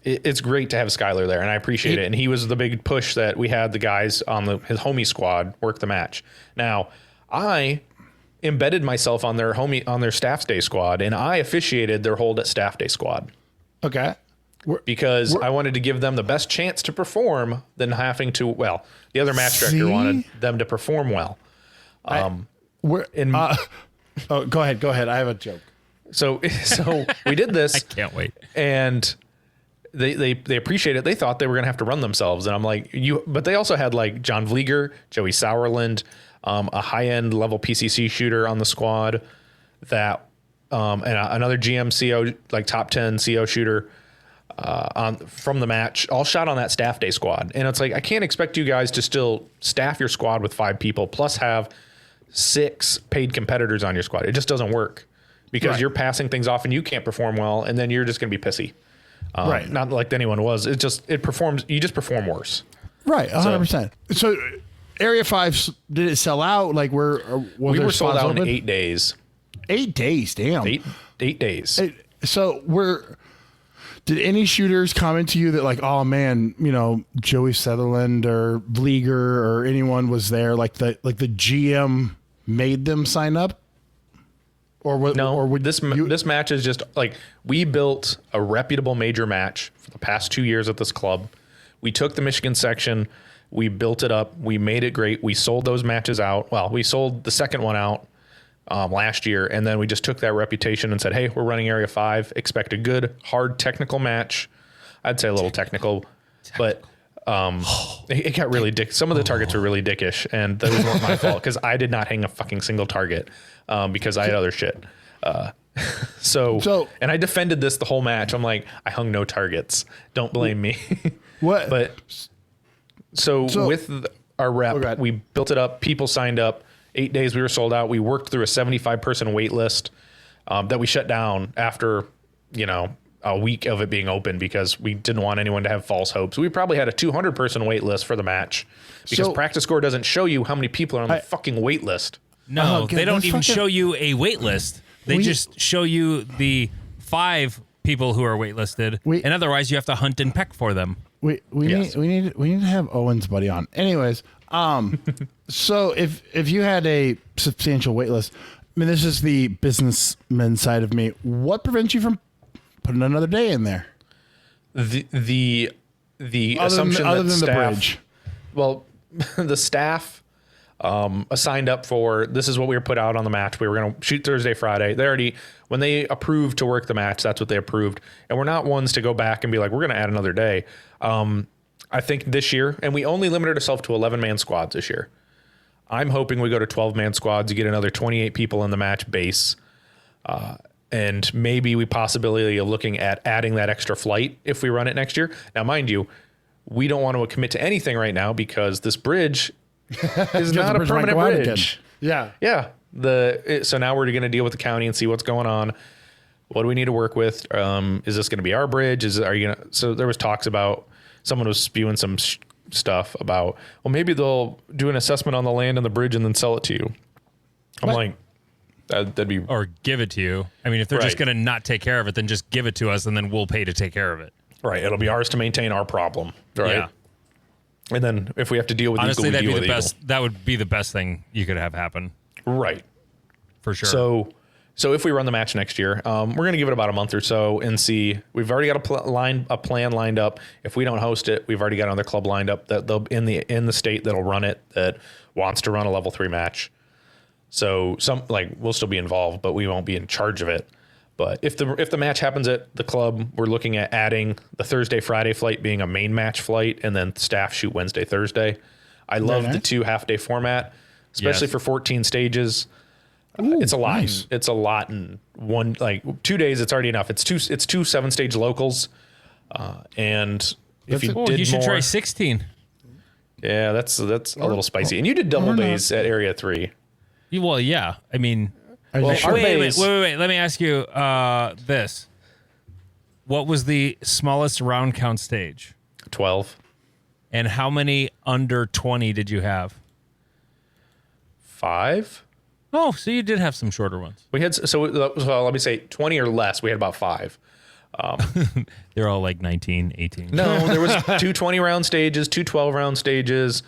it's great to have Skylar there, and I appreciate it. And he was the big push that we had the guys on his homie squad work the match. Now, I embedded myself on their staff day squad, and I officiated their hold at staff day squad. Okay. Because I wanted to give them the best chance to perform than having to, the other match director wanted them to perform well. Go ahead. I have a joke. So we did this. I can't wait. And they appreciate it. They thought they were going to have to run themselves. And I'm like, but they also had like John Vlieger, Joey Sauerland, a high-end level PCC shooter on the squad that, and another GM CO, like top 10 CO shooter, from the match, all shot on that staff day squad. And it's like, I can't expect you guys to still staff your squad with 5 people plus have 6 paid competitors on your squad. It just doesn't work because you're passing things off and you can't perform well. And then you're just going to be pissy. Not like anyone was. You just perform worse. Right. 100%. So Area 5, did it sell out? Like we were sold out open? in 8 days. 8 days. Damn. 8 days. Did any shooters comment to you that like, oh man, you know, Joey Sutherland or Vlieger or anyone was there? Like the GM made them sign up? This match is just like, we built a reputable major match for the past 2 years at this club. We took the Michigan section, we built it up, we made it great. We sold those matches out. Well, we sold the second one out last year, and then we just took that reputation and said, hey, we're running Area 5. Expect a good, hard, technical match. I'd say a little technical, but it got really some of the targets were really dickish, and that was my fault because I did not hang a fucking single target because I had other shit. So and I defended this the whole match. I'm like, I hung no targets. Don't blame me. What? But so with our rep, we built it up. People signed up. 8 days we were sold out. We worked through a 75-person wait list that we shut down after, a week of it being open because we didn't want anyone to have false hopes. We probably had a 200-person wait list for the match because Practice Score doesn't show you how many people are on the fucking wait list. No, they don't even show you a wait list. They just show you the 5 people who are waitlisted, and otherwise you have to hunt and peck for them. We need to have Owen's buddy on. Anyways, so if you had a substantial wait list, I mean, this is the businessman side of me. What prevents you from putting another day in there? The assumption other that than staff, the bridge. Well, the staff signed up for, this is what we were put out on the match. We were going to shoot Thursday, Friday. They already, when they approved to work the match, that's what they approved. And we're not ones to go back and be like, we're going to add another day. I think this year, and we only limited ourselves to 11-man squads this year. I'm hoping we go to 12-man squads. You get another 28 people in the match base. And maybe we possibility of looking at adding that extra flight if we run it next year. Now, mind you, we don't want to commit to anything right now because this bridge is not a permanent bridge. Yeah. Yeah. So now we're going to deal with the county and see what's going on. What do we need to work with? Is this going to be our bridge? So there was talks about, someone was spewing some stuff about, well, maybe they'll do an assessment on the land and the bridge and then sell it to you. I'm like, that'd be, or give it to you. I mean, if they're just going to not take care of it, then just give it to us and then we'll pay to take care of it. Right. It'll be ours to maintain our problem. Right. Yeah. And then if we have to deal with honestly, Eagle, that'd we be deal the with best. That would be the best thing you could have happen. Right. For sure. So if we run the match next year, we're going to give it about a month or so and see. We've already got a plan lined up. If we don't host it, we've already got another club lined up that they'll in the state that'll run it, that wants to run a level 3 match. So we'll still be involved, but we won't be in charge of it. But if the match happens at the club, we're looking at adding the Thursday, Friday flight being a main match flight, and then staff shoot Wednesday, Thursday. I love the 2 half-day format, especially for 14 stages. It's a lot. Nice. It's a lot in 2 days. It's already enough. It's two 7-stage locals, and if you should try 16. Yeah, that's a little spicy. And you did double days at Area 3. Well, yeah. I mean, wait. Let me ask you this: what was the smallest round count stage? 12. And how many under 20 did you have? 5. Oh, so you did have some shorter ones. We had so let me say 20 or less. We had about 5. They're all like 19, 18. No, there was 2 20-round stages, 2 12-round stages,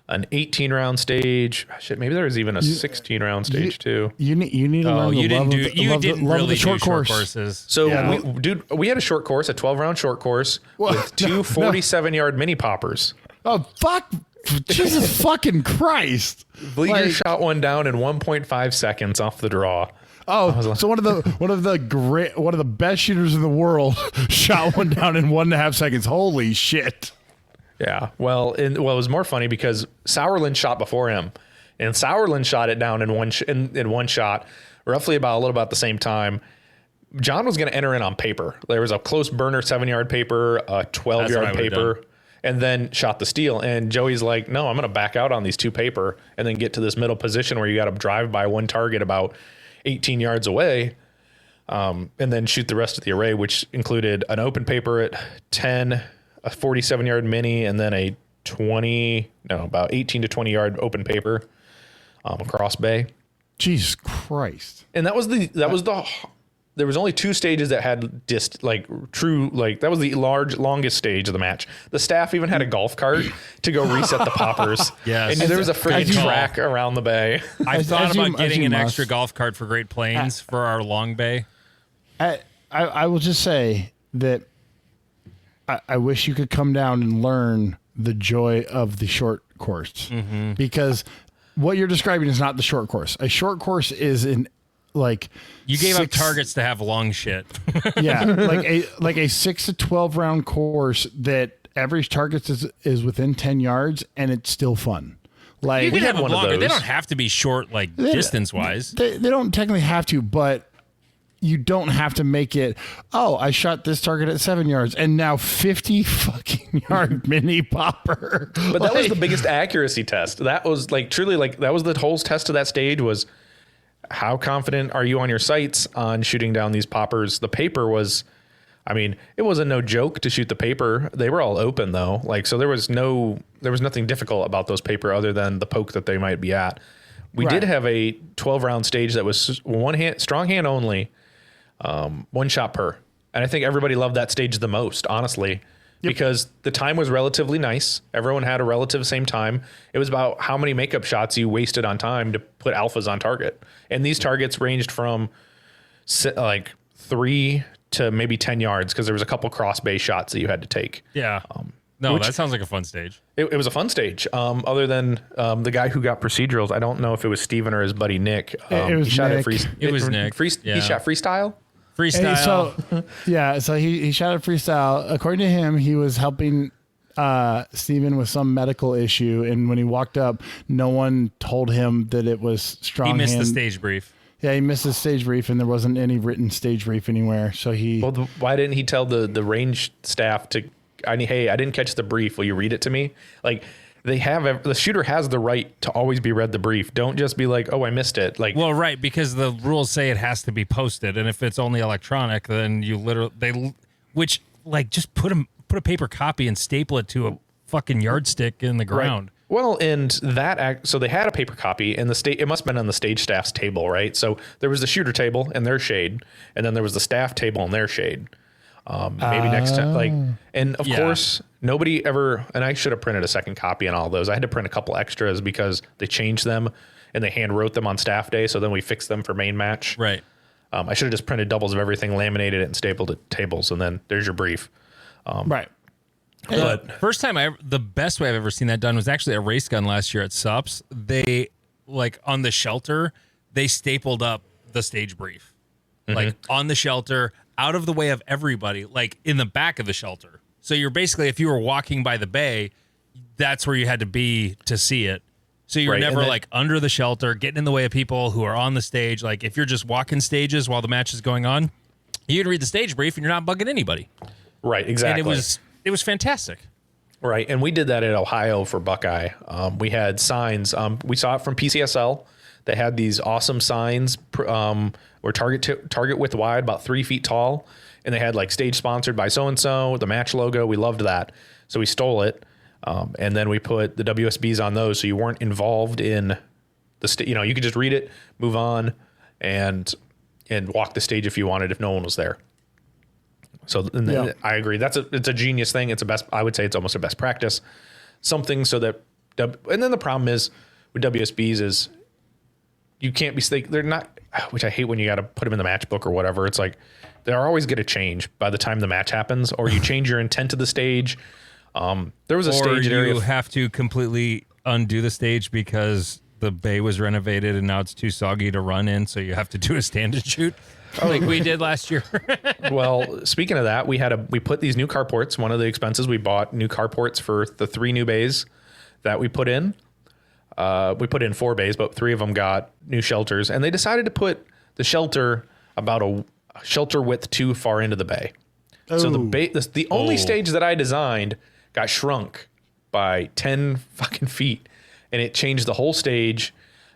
an 18-round stage. Shit, maybe there was even a 16-round stage too. You need to learn the short courses. So we had a short course, a 12-round short course with 2 47-yard mini poppers. Oh fuck! Jesus fucking Christ! Bleeger shot one down in 1.5 seconds off the draw. Oh, so one of the best shooters in the world shot one down in 1.5 seconds. Holy shit! Yeah. Well, it was more funny because Sauerland shot before him, and Sauerland shot it down in one shot, roughly a little about the same time. John was going to enter in on paper. There was a close burner 7-yard paper, a 12-yard paper, and then shot the steel. And Joey's like, no, I'm going to back out on these 2 paper and then get to this middle position where you got to drive by one target about 18 yards away, and then shoot the rest of the array, which included an open paper at 10, a 47-yard mini, and then a about 18 to 20-yard open paper across bay. Jesus Christ! And that was there was only 2 stages that had that was the longest stage of the match. The staff even had a golf cart to go reset the poppers. Yes. And there was a freaking track around the bay. I've thought about getting an extra golf cart for Great Plains for our long bay. I will just say that I wish you could come down and learn the joy of the short course, because what you're describing is not the short course. A short course is you gave up targets to have long shit. Yeah, like a 6 to 12 round course that average targets is within 10 yards, and it's still fun. Like you can have one longer. They don't have to be short, distance wise. They don't technically have to, but you don't have to make it, oh, I shot this target at 7 yards and now 50 fucking yard mini popper. But that was the biggest accuracy test. That was like truly like that was the whole test of that stage was how confident are you on your sights on shooting down these poppers? The paper was, I mean, it wasn't no joke to shoot the paper. They were all open though. Like, so there was nothing difficult about those paper other than the poke that they might be at. We did have a 12 round stage that was strong hand only. One shot per. And I think everybody loved that stage the most, honestly, because the time was relatively nice. Everyone had a relative same time. It was about how many makeup shots you wasted on time to put alphas on target. And these targets ranged from like 3 to maybe 10 yards because there was a couple cross base shots that you had to take. Yeah. That sounds like a fun stage. It was a fun stage. Other than the guy who got procedurals, I don't know if it was Steven or his buddy Nick. It was he shot Nick. It was Nick. He shot freestyle. So he shot a freestyle. According to him, he was helping Steven with some medical issue, and when he walked up, no one told him that it was strong. He missed the stage brief. Yeah, he missed the stage brief, and there wasn't any written stage brief anywhere. So why didn't he tell the range staff to? Hey, I didn't catch the brief. Will you read it to me? Like. The shooter has the right to always be read the brief. Don't just be like, oh, I missed it. Like, well, right, because the rules say it has to be posted, and if it's only electronic, then you just put a paper copy and staple it to a fucking yardstick in the ground. Right. Well, and so they had a paper copy, and it must have been on the stage staff's table, right? So there was the shooter table and their shade, and then there was the staff table and their shade. Maybe next time, and of course, nobody ever, and I should have printed a second copy on all those. I had to print a couple extras because they changed them and they hand wrote them on staff day. So then we fixed them for main match. Right. I should have just printed doubles of everything, laminated it and stapled it to tables. And then there's your brief. Right. But the best way I've ever seen that done was actually a race gun last year at SUPS. They on the shelter, they stapled up the stage brief, like on the shelter, out of the way of everybody, like in the back of the shelter. So you're basically, if you were walking by the bay, that's where you had to be to see it. So you're never under the shelter, getting in the way of people who are on the stage. Like if you're just walking stages while the match is going on, you can read the stage brief and you're not bugging anybody. Right, exactly. And it was fantastic. Right, and we did that at Ohio for Buckeye. We had signs. We saw it from PCSL. They had these awesome signs where target width wide, about 3 feet tall. And they had like stage sponsored by so-and-so, the match logo. We loved that. So we stole it. And then we put the WSBs on those. So you weren't involved in the you could just read it, move on and walk the stage if you wanted, if no one was there. So I agree. It's a genius thing. I would say it's almost a best practice. Something so that, and then the problem is with WSBs is you can't be, they're not, which I hate when you got to put them in the match book or whatever. It's like, they're always going to change by the time the match happens, or you change your intent of the stage. There was a stage area. You have to completely undo the stage because the bay was renovated and now it's too soggy to run in. So you have to do a stand and shoot like we did last year. Well, speaking of that, we put these new carports. One of the expenses, we bought new carports for the 3 new bays that we put in. We put in 4 bays, but 3 of them got new shelters, and they decided to put the shelter about a shelter width too far into the bay. So the only stage that I designed got shrunk by 10 fucking feet, and it changed the whole stage.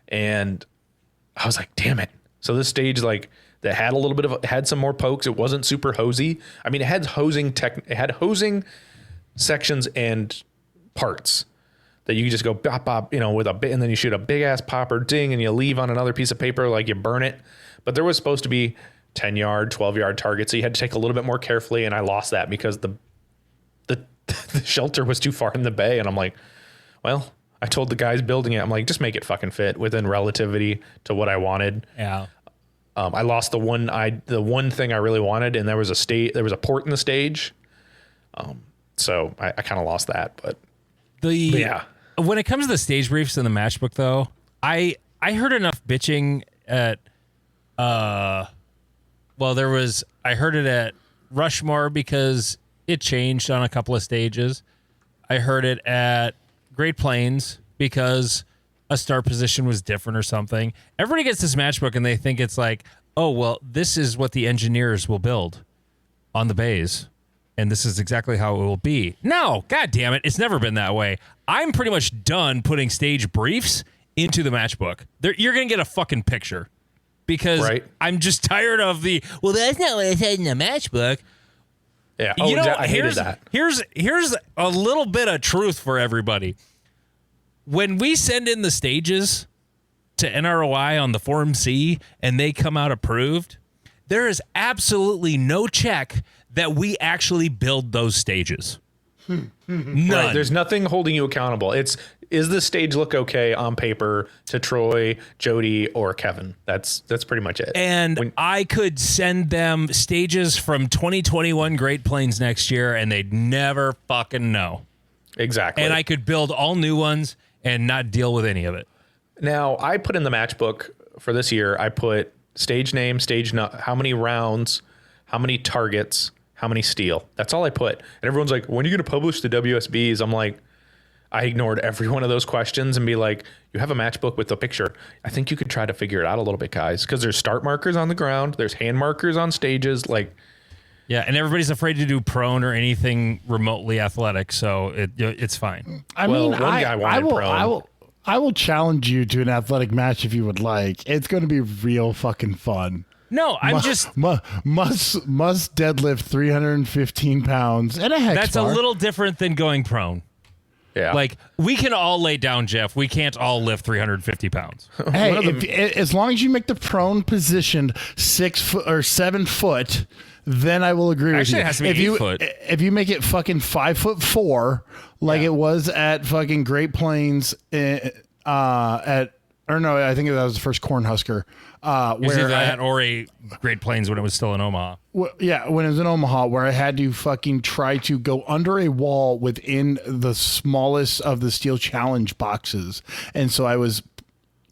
And I was like, damn it. So this stage, like, that had a little bit of, it had some more pokes. It wasn't super hosey. I mean, it had hosing sections and parts that you just go bop, bop, with a bit, and then you shoot a big ass popper ding and you leave on another piece of paper, like you burn it. But there was supposed to be 10 yard, 12 yard targets. So you had to take a little bit more carefully. And I lost that because the shelter was too far in the bay. And I'm like, well, I told the guys building it, I'm like, just make it fucking fit within relativity to what I wanted. Yeah. I lost the one thing I really wanted, and there was a port in the stage. So I kind of lost that, but yeah. When it comes to the stage briefs in the matchbook though, I heard enough bitching at, I heard it at Rushmore because it changed on a couple of stages. I heard it at Great Plains because a start position was different or something. Everybody gets this matchbook and they think it's like, oh, well, this is what the engineers will build on the bays, and this is exactly how it will be. No, God damn it. It's never been that way. I'm pretty much done putting stage briefs into the matchbook. You're going to get a fucking picture because I'm just tired of well, that's not what I said in the matchbook. Yeah. Oh, I hated that. Here's a little bit of truth for everybody. When we send in the stages to NROI on the Form C and they come out approved, there is absolutely no check that we actually build those stages. None. Right. There's nothing holding you accountable. Is the stage look okay on paper to Troy, Jody, or Kevin? That's pretty much it. And I could send them stages from 2021 Great Plains next year, and they'd never fucking know. Exactly. And I could build all new ones and not deal with any of it. Now, I put in the matchbook for this year, I put stage name, how many rounds, how many targets, how many steel. That's all I put. And everyone's like, when are you going to publish the WSBs? I'm like, I ignored every one of those questions and be like, you have a matchbook with a picture. I think you could try to figure it out a little bit, guys, because there's start markers on the ground. There's hand markers on stages. Yeah, and everybody's afraid to do prone or anything remotely athletic, so it's fine. I will challenge you to an athletic match if you would like. It's going to be real fucking fun. No, I'm just must deadlift 315 pounds and a hex That's bar. a little different than going prone. Yeah. Like, we can all lay down, Jeff. We can't all lift 350 pounds. Hey, as long as you make the prone position 6 foot or 7 foot, then I will agree with you. Actually, it has to be 8 foot. If you make it fucking 5'4", like it was at fucking Great Plains, I think that was the first Cornhusker. Where that or a Great Plains when it was still in Omaha. When it was in Omaha, where I had to fucking try to go under a wall within the smallest of the steel challenge boxes. And so I was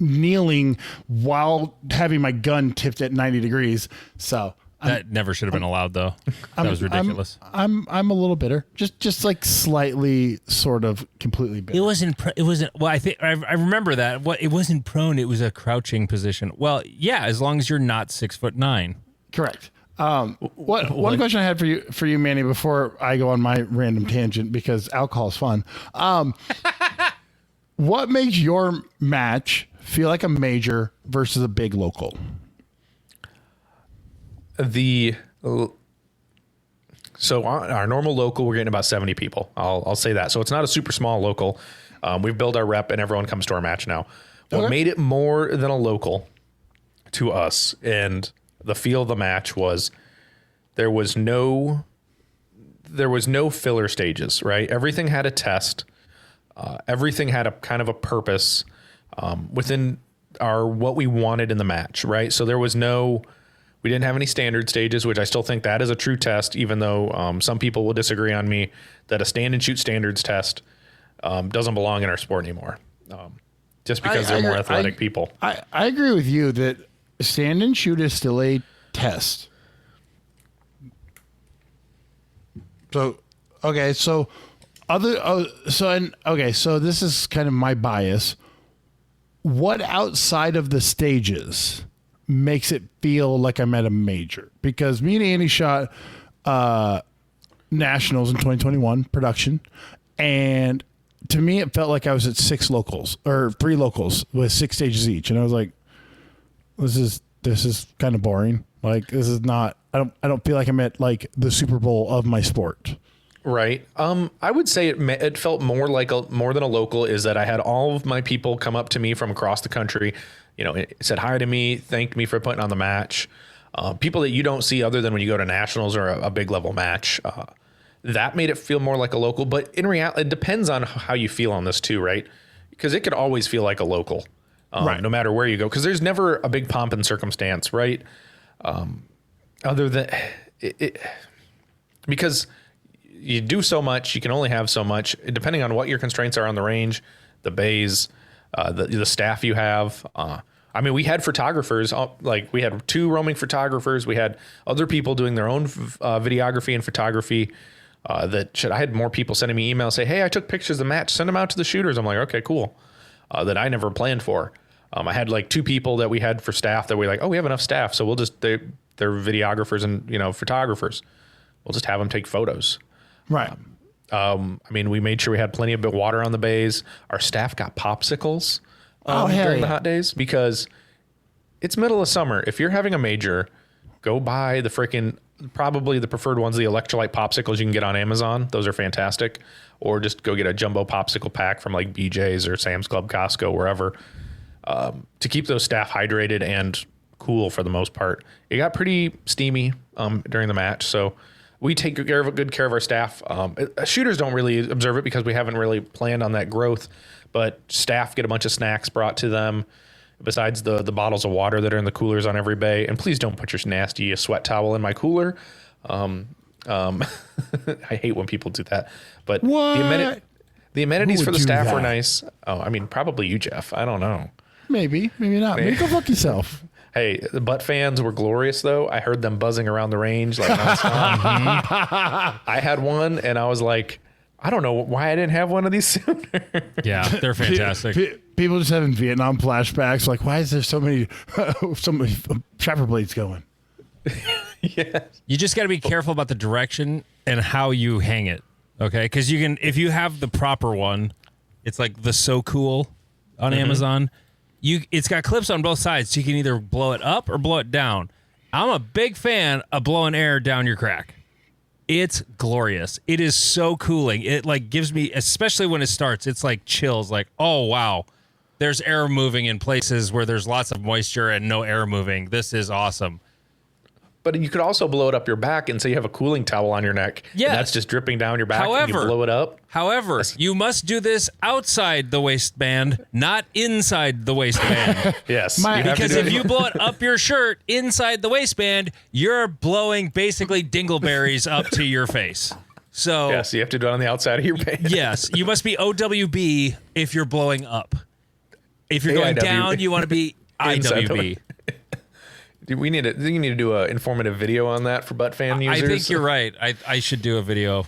kneeling while having my gun tipped at 90 degrees. So that never should have been allowed, though. That was ridiculous. I'm a little bitter, just like slightly, sort of, completely bitter. It wasn't. Well, I think I remember that. It wasn't prone. It was a crouching position. Well, yeah, as long as you're not 6'9". Correct. One question I had for you, Manny, before I go on my random tangent, because alcohol is fun. What makes your match feel like a major versus a big local? So our normal local, we're getting about 70 people. I'll say that. So it's not a super small local. We've built our rep and everyone comes to our match now. What made it more than a local to us and the feel of the match was there was no filler stages, right? Everything had a test. Everything had a kind of a purpose within what we wanted in the match, right? So we didn't have any standard stages, which I still think that is a true test, even though some people will disagree on me that a stand and shoot standards test doesn't belong in our sport anymore. Just because they're more athletic people. I agree with you that stand and shoot is still a test. So this is kind of my bias. What outside of the stages makes it feel like I'm at a major? Because me and Andy shot nationals in 2021 production, and to me it felt like I was at 3 locals with 6 stages each, and I was like, this is kind of boring. Like, this is not, I don't feel like I'm at like the Super Bowl of my sport. Right. I would say it felt more than a local, is that I had all of my people come up to me from across the country, said hi to me, thanked me for putting on the match. People that you don't see other than when you go to nationals or a big level match. That made it feel more like a local, but in reality, it depends on how you feel on this too, right? Because it could always feel like a local, right, no matter where you go. Because there's never a big pomp and circumstance, right? Other than it, because you do so much, you can only have so much, depending on what your constraints are on the range, the bays, the staff you have. We had photographers, like we had 2 roaming photographers. We had other people doing their own videography and photography. I had more people sending me emails, say, hey, I took pictures of the match, send them out to the shooters. I'm like, okay, cool. That I never planned for. I had like 2 people that we had for staff that we like, oh, we have enough staff. So they're videographers and, photographers. We'll just have them take photos. Right. We made sure we had plenty of water on the bays. Our staff got popsicles during the hot days because it's middle of summer. If you're having a major, go buy probably the preferred ones, the electrolyte popsicles you can get on Amazon. Those are fantastic. Or just go get a jumbo popsicle pack from like BJ's or Sam's Club, Costco, wherever, to keep those staff hydrated and cool for the most part. It got pretty steamy during the match, so we take good care of our staff. Shooters don't really observe it because we haven't really planned on that growth, but staff get a bunch of snacks brought to them besides the bottles of water that are in the coolers on every bay. And please don't put your nasty sweat towel in my cooler. I hate when people do that, but the amenities for the staff were nice. Oh, probably you, Jeff. I don't know. Maybe not. Maybe go fuck yourself. Hey, the Butt fans were glorious, though. I heard them buzzing around the range like nonstop. I had one, and I was like, I don't know why I didn't have one of these sooner. Yeah, they're fantastic. People just having Vietnam flashbacks. Like, why is there so many trapper blades going? Yes. You just got to be careful about the direction and how you hang it. Okay, because you can, if you have the proper one, it's like the So Cool on Amazon. It's got clips on both sides, so you can either blow it up or blow it down. I'm a big fan of blowing air down your crack. It's glorious. It is so cooling. It like gives me, especially when it starts, it's like chills. Like, oh wow, there's air moving in places where there's lots of moisture and no air moving. This is awesome. But you could also blow it up your back and say you have a cooling towel on your neck. Yeah, that's just dripping down your back. However, and you blow it up. However, you must do this outside the waistband, not inside the waistband. Yes. Because if you blow it up your shirt inside the waistband, you're blowing basically dingleberries up to your face. So yes, you have to do it on the outside of your band. Yes, you must be OWB if you're blowing up. If you're going down, you want to be IWB. You need to do an informative video on that for butt fan users. I think you're right. I should do a video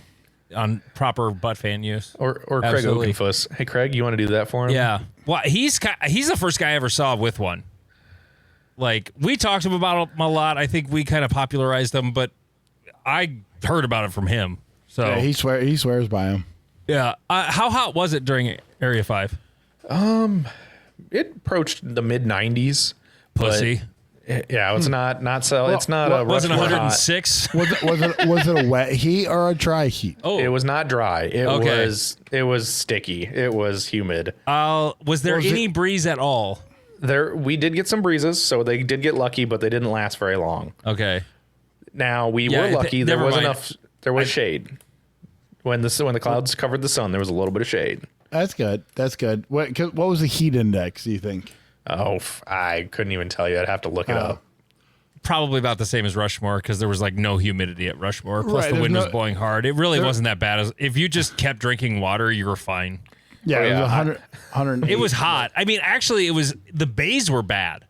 on proper butt fan use. Or Craig Oakenfuss. Hey, Craig, you want to do that for him? Yeah. Well, he's the first guy I ever saw with one. Like, we talked to him about him a lot. I think we kind of popularized them, but I heard about it from him. So yeah, he swears by him. Yeah. How hot was it during Area 5? It approached the mid 90s. Pussy. Yeah, it's not so. It's not a. Was it 106? Was it a wet heat or a dry heat? Oh, it was not dry. It was sticky. It was humid. Was there any breeze at all? We did get some breezes, so they did get lucky, but they didn't last very long. Okay. Now we were lucky. There was enough. There was shade when the clouds covered the sun. There was a little bit of shade. That's good. That's good. What was the heat index, do you think? Oh, I couldn't even tell you. I'd have to look it up. Probably about the same as Rushmore because there was like no humidity at Rushmore. Plus the wind was blowing hard. It really wasn't that bad. If you just kept drinking water, you were fine. Yeah, it was 100. It was hot. I mean, actually, the bays were bad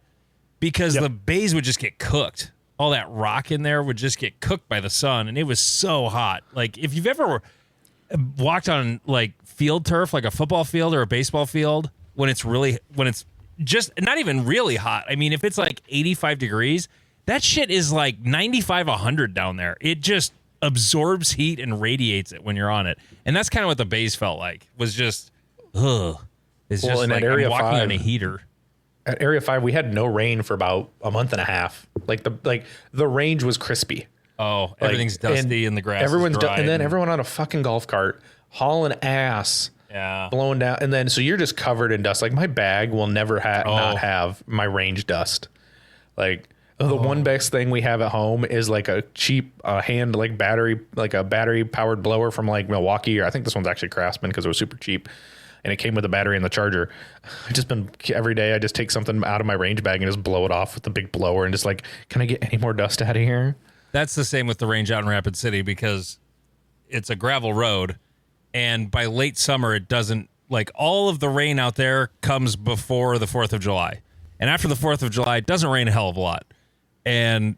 because the bays would just get cooked. All that rock in there would just get cooked by the sun, and it was so hot. Like if you've ever walked on like field turf, like a football field or a baseball field, when it's just not even really hot. I mean, if it's like 85 degrees, that shit is like 95, 100 down there. It just absorbs heat and radiates it when you're on it. And that's kind of what the bays felt like. Was just, ugh. It's just like I'm walking on a heater. At Area 5, we had no rain for about a month and a half. Like the range was crispy. Oh, everything's dusty and the grass everyone's is dry. And then everyone on a fucking golf cart hauling ass. Yeah. Blowing down. And then, so you're just covered in dust. Like my bag will never not have my range dust. Like the one best thing we have at home is like a cheap hand, like a battery powered blower from like Milwaukee. Or I think this one's actually Craftsman because it was super cheap. And it came with a battery and the charger. I've just been every day. I just take something out of my range bag and just blow it off with the big blower and just like, can I get any more dust out of here? That's the same with the range out in Rapid City because it's a gravel road. And by late summer, it doesn't, like, all of the rain out there comes before the 4th of July. And after the 4th of July, it doesn't rain a hell of a lot. And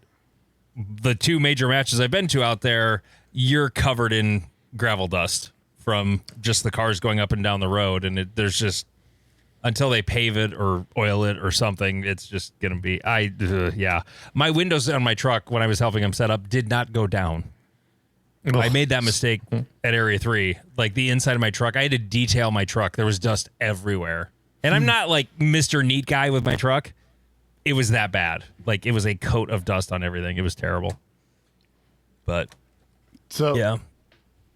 the 2 major matches I've been to out there, you're covered in gravel dust from just the cars going up and down the road. And there's just until they pave it or oil it or something. It's just going to be, yeah. My windows on my truck when I was helping them set up did not go down. I made that mistake at Area 3. Like the inside of my truck, I had to detail my truck. There was dust everywhere. And I'm not like Mr. Neat guy with my truck. It was that bad. Like it was a coat of dust on everything. It was terrible. But so yeah,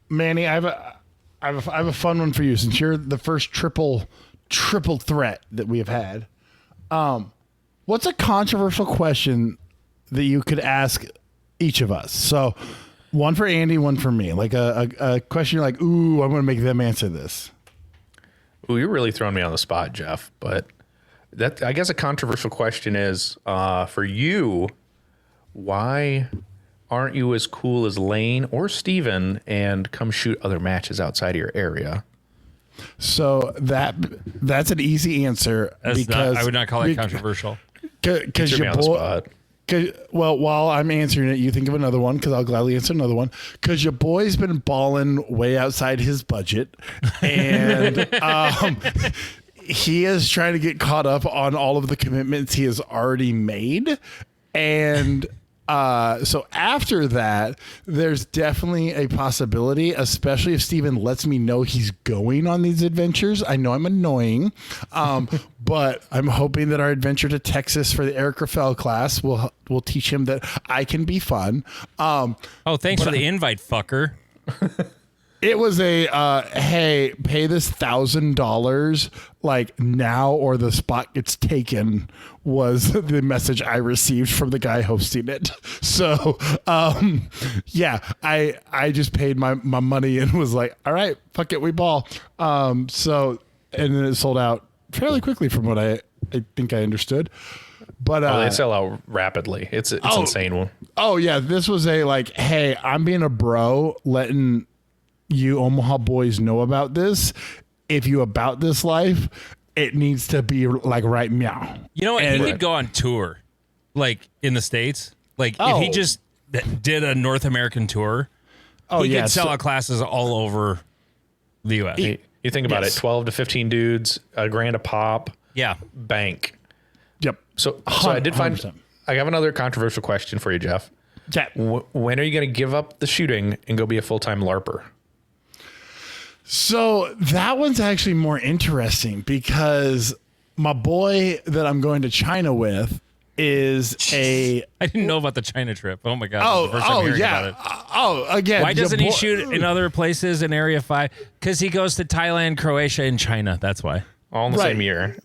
Manny, I have a fun one for you since you're the first triple threat that we have had. What's a controversial question that you could ask each of us? So one for Andy, one for me. Like a question you're like, ooh, I'm going to make them answer this. Ooh, you're really throwing me on the spot, Jeff. But that, I guess, a controversial question is for you. Why aren't you as cool as Lane or Steven and come shoot other matches outside of your area? So that's an easy answer because I would not call it controversial. Because your boy. Well, while I'm answering it, you think of another one because I'll gladly answer another one. Because your boy's been balling way outside his budget, and he is trying to get caught up on all of the commitments he has already made, and so after that, there's definitely a possibility, especially if Steven lets me know he's going on these adventures. I know I'm annoying, but I'm hoping that our adventure to Texas for the Eric Rafael class will teach him that I can be fun. Thanks for the invite, fucker. It was a, hey, pay this $1,000 like now or the spot gets taken was the message I received from the guy hosting it. So, yeah, I just paid my money and was like, all right, fuck it, we ball. So, and then it sold out fairly quickly from what I think I understood. But they sell out rapidly. It's insane one. Oh yeah, this was a like, hey, I'm being a bro, letting you Omaha boys know about this. If you about this life, it needs to be like right meow. You know what? He could go on tour, like in the States. Like if he just did a North American tour, he could sell out classes all over the U.S. You think about it, 12 to 15 dudes, $1,000 a pop. Yeah. Bank. Yep. So I did find, 100%. I have another controversial question for you, Jeff. Yeah. When are you going to give up the shooting and go be a full-time LARPer? So that one's actually more interesting because my boy that I'm going to China with is I didn't know about the China trip. Oh my God. This is the first time hearing about it. Again. Why doesn't he shoot in other places in Area 5? Because he goes to Thailand, Croatia, and China. That's why. All in the same year.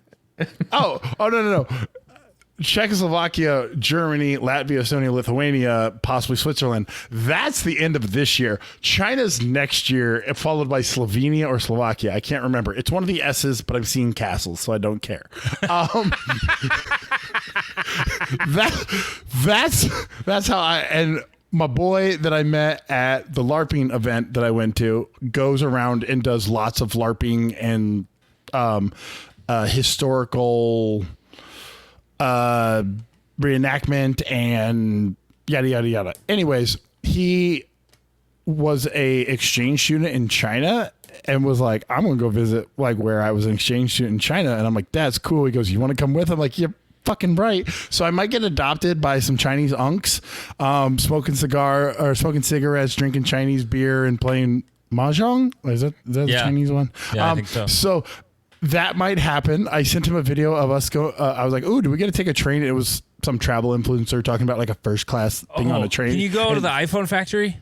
No. Czechoslovakia, Germany, Latvia, Estonia, Lithuania, possibly Switzerland. That's the end of this year. China's next year, followed by Slovenia or Slovakia. I can't remember. It's one of the S's, but I've seen castles, so I don't care. That's how and my boy that I met at the LARPing event that I went to goes around and does lots of LARPing and historical reenactment and yada yada yada. Anyways, he was a exchange student in China and was like, I'm gonna go visit like where I was an exchange student in China. And I'm like, that's cool. He goes, you want to come with? I'm like, you're fucking bright. So I might get adopted by some Chinese unks, smoking cigarettes, drinking Chinese beer, and playing mahjong. Is that the Chinese one? Yeah, I think so. So that might happen. I sent him a video of us go. I was like, "Ooh, do we get to take a train?" It was some travel influencer talking about like a first class thing on a train. Can you go to the iPhone factory?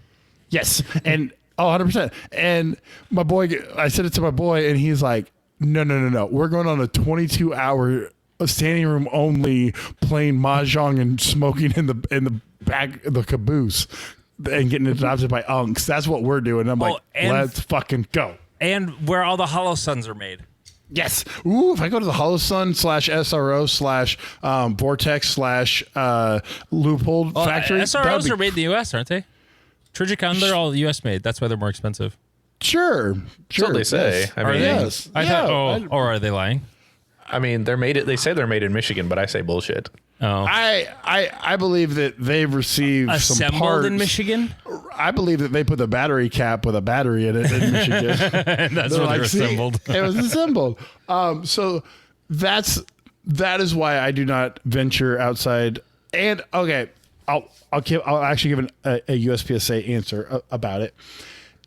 Yes, and 100%. And my boy, I said it to my boy, and he's like, "No. We're going on a 22-hour standing room only, playing mahjong and smoking in the back of the caboose, and getting adopted by unks. That's what we're doing." I'm like, "Let's fucking go!" And where all the Hollow Suns are made. Yes. Ooh, if I go to the Hollow Sun /SRO Vortex Loophole Factory. SROs are made in the U.S., aren't they? Trijicon, they're all U.S. made. That's why they're more expensive. Sure. So they say. Yes. I mean, yes. I thought, or are they lying? I mean, they say they're made in Michigan, but I say bullshit. Oh. I believe that they've received some assembled parts in Michigan. I believe that they put the battery cap with a battery in it in Michigan. And that's where they're assembled. It was assembled. So that is why I do not venture outside. And okay, I'll actually give a USPSA answer about it.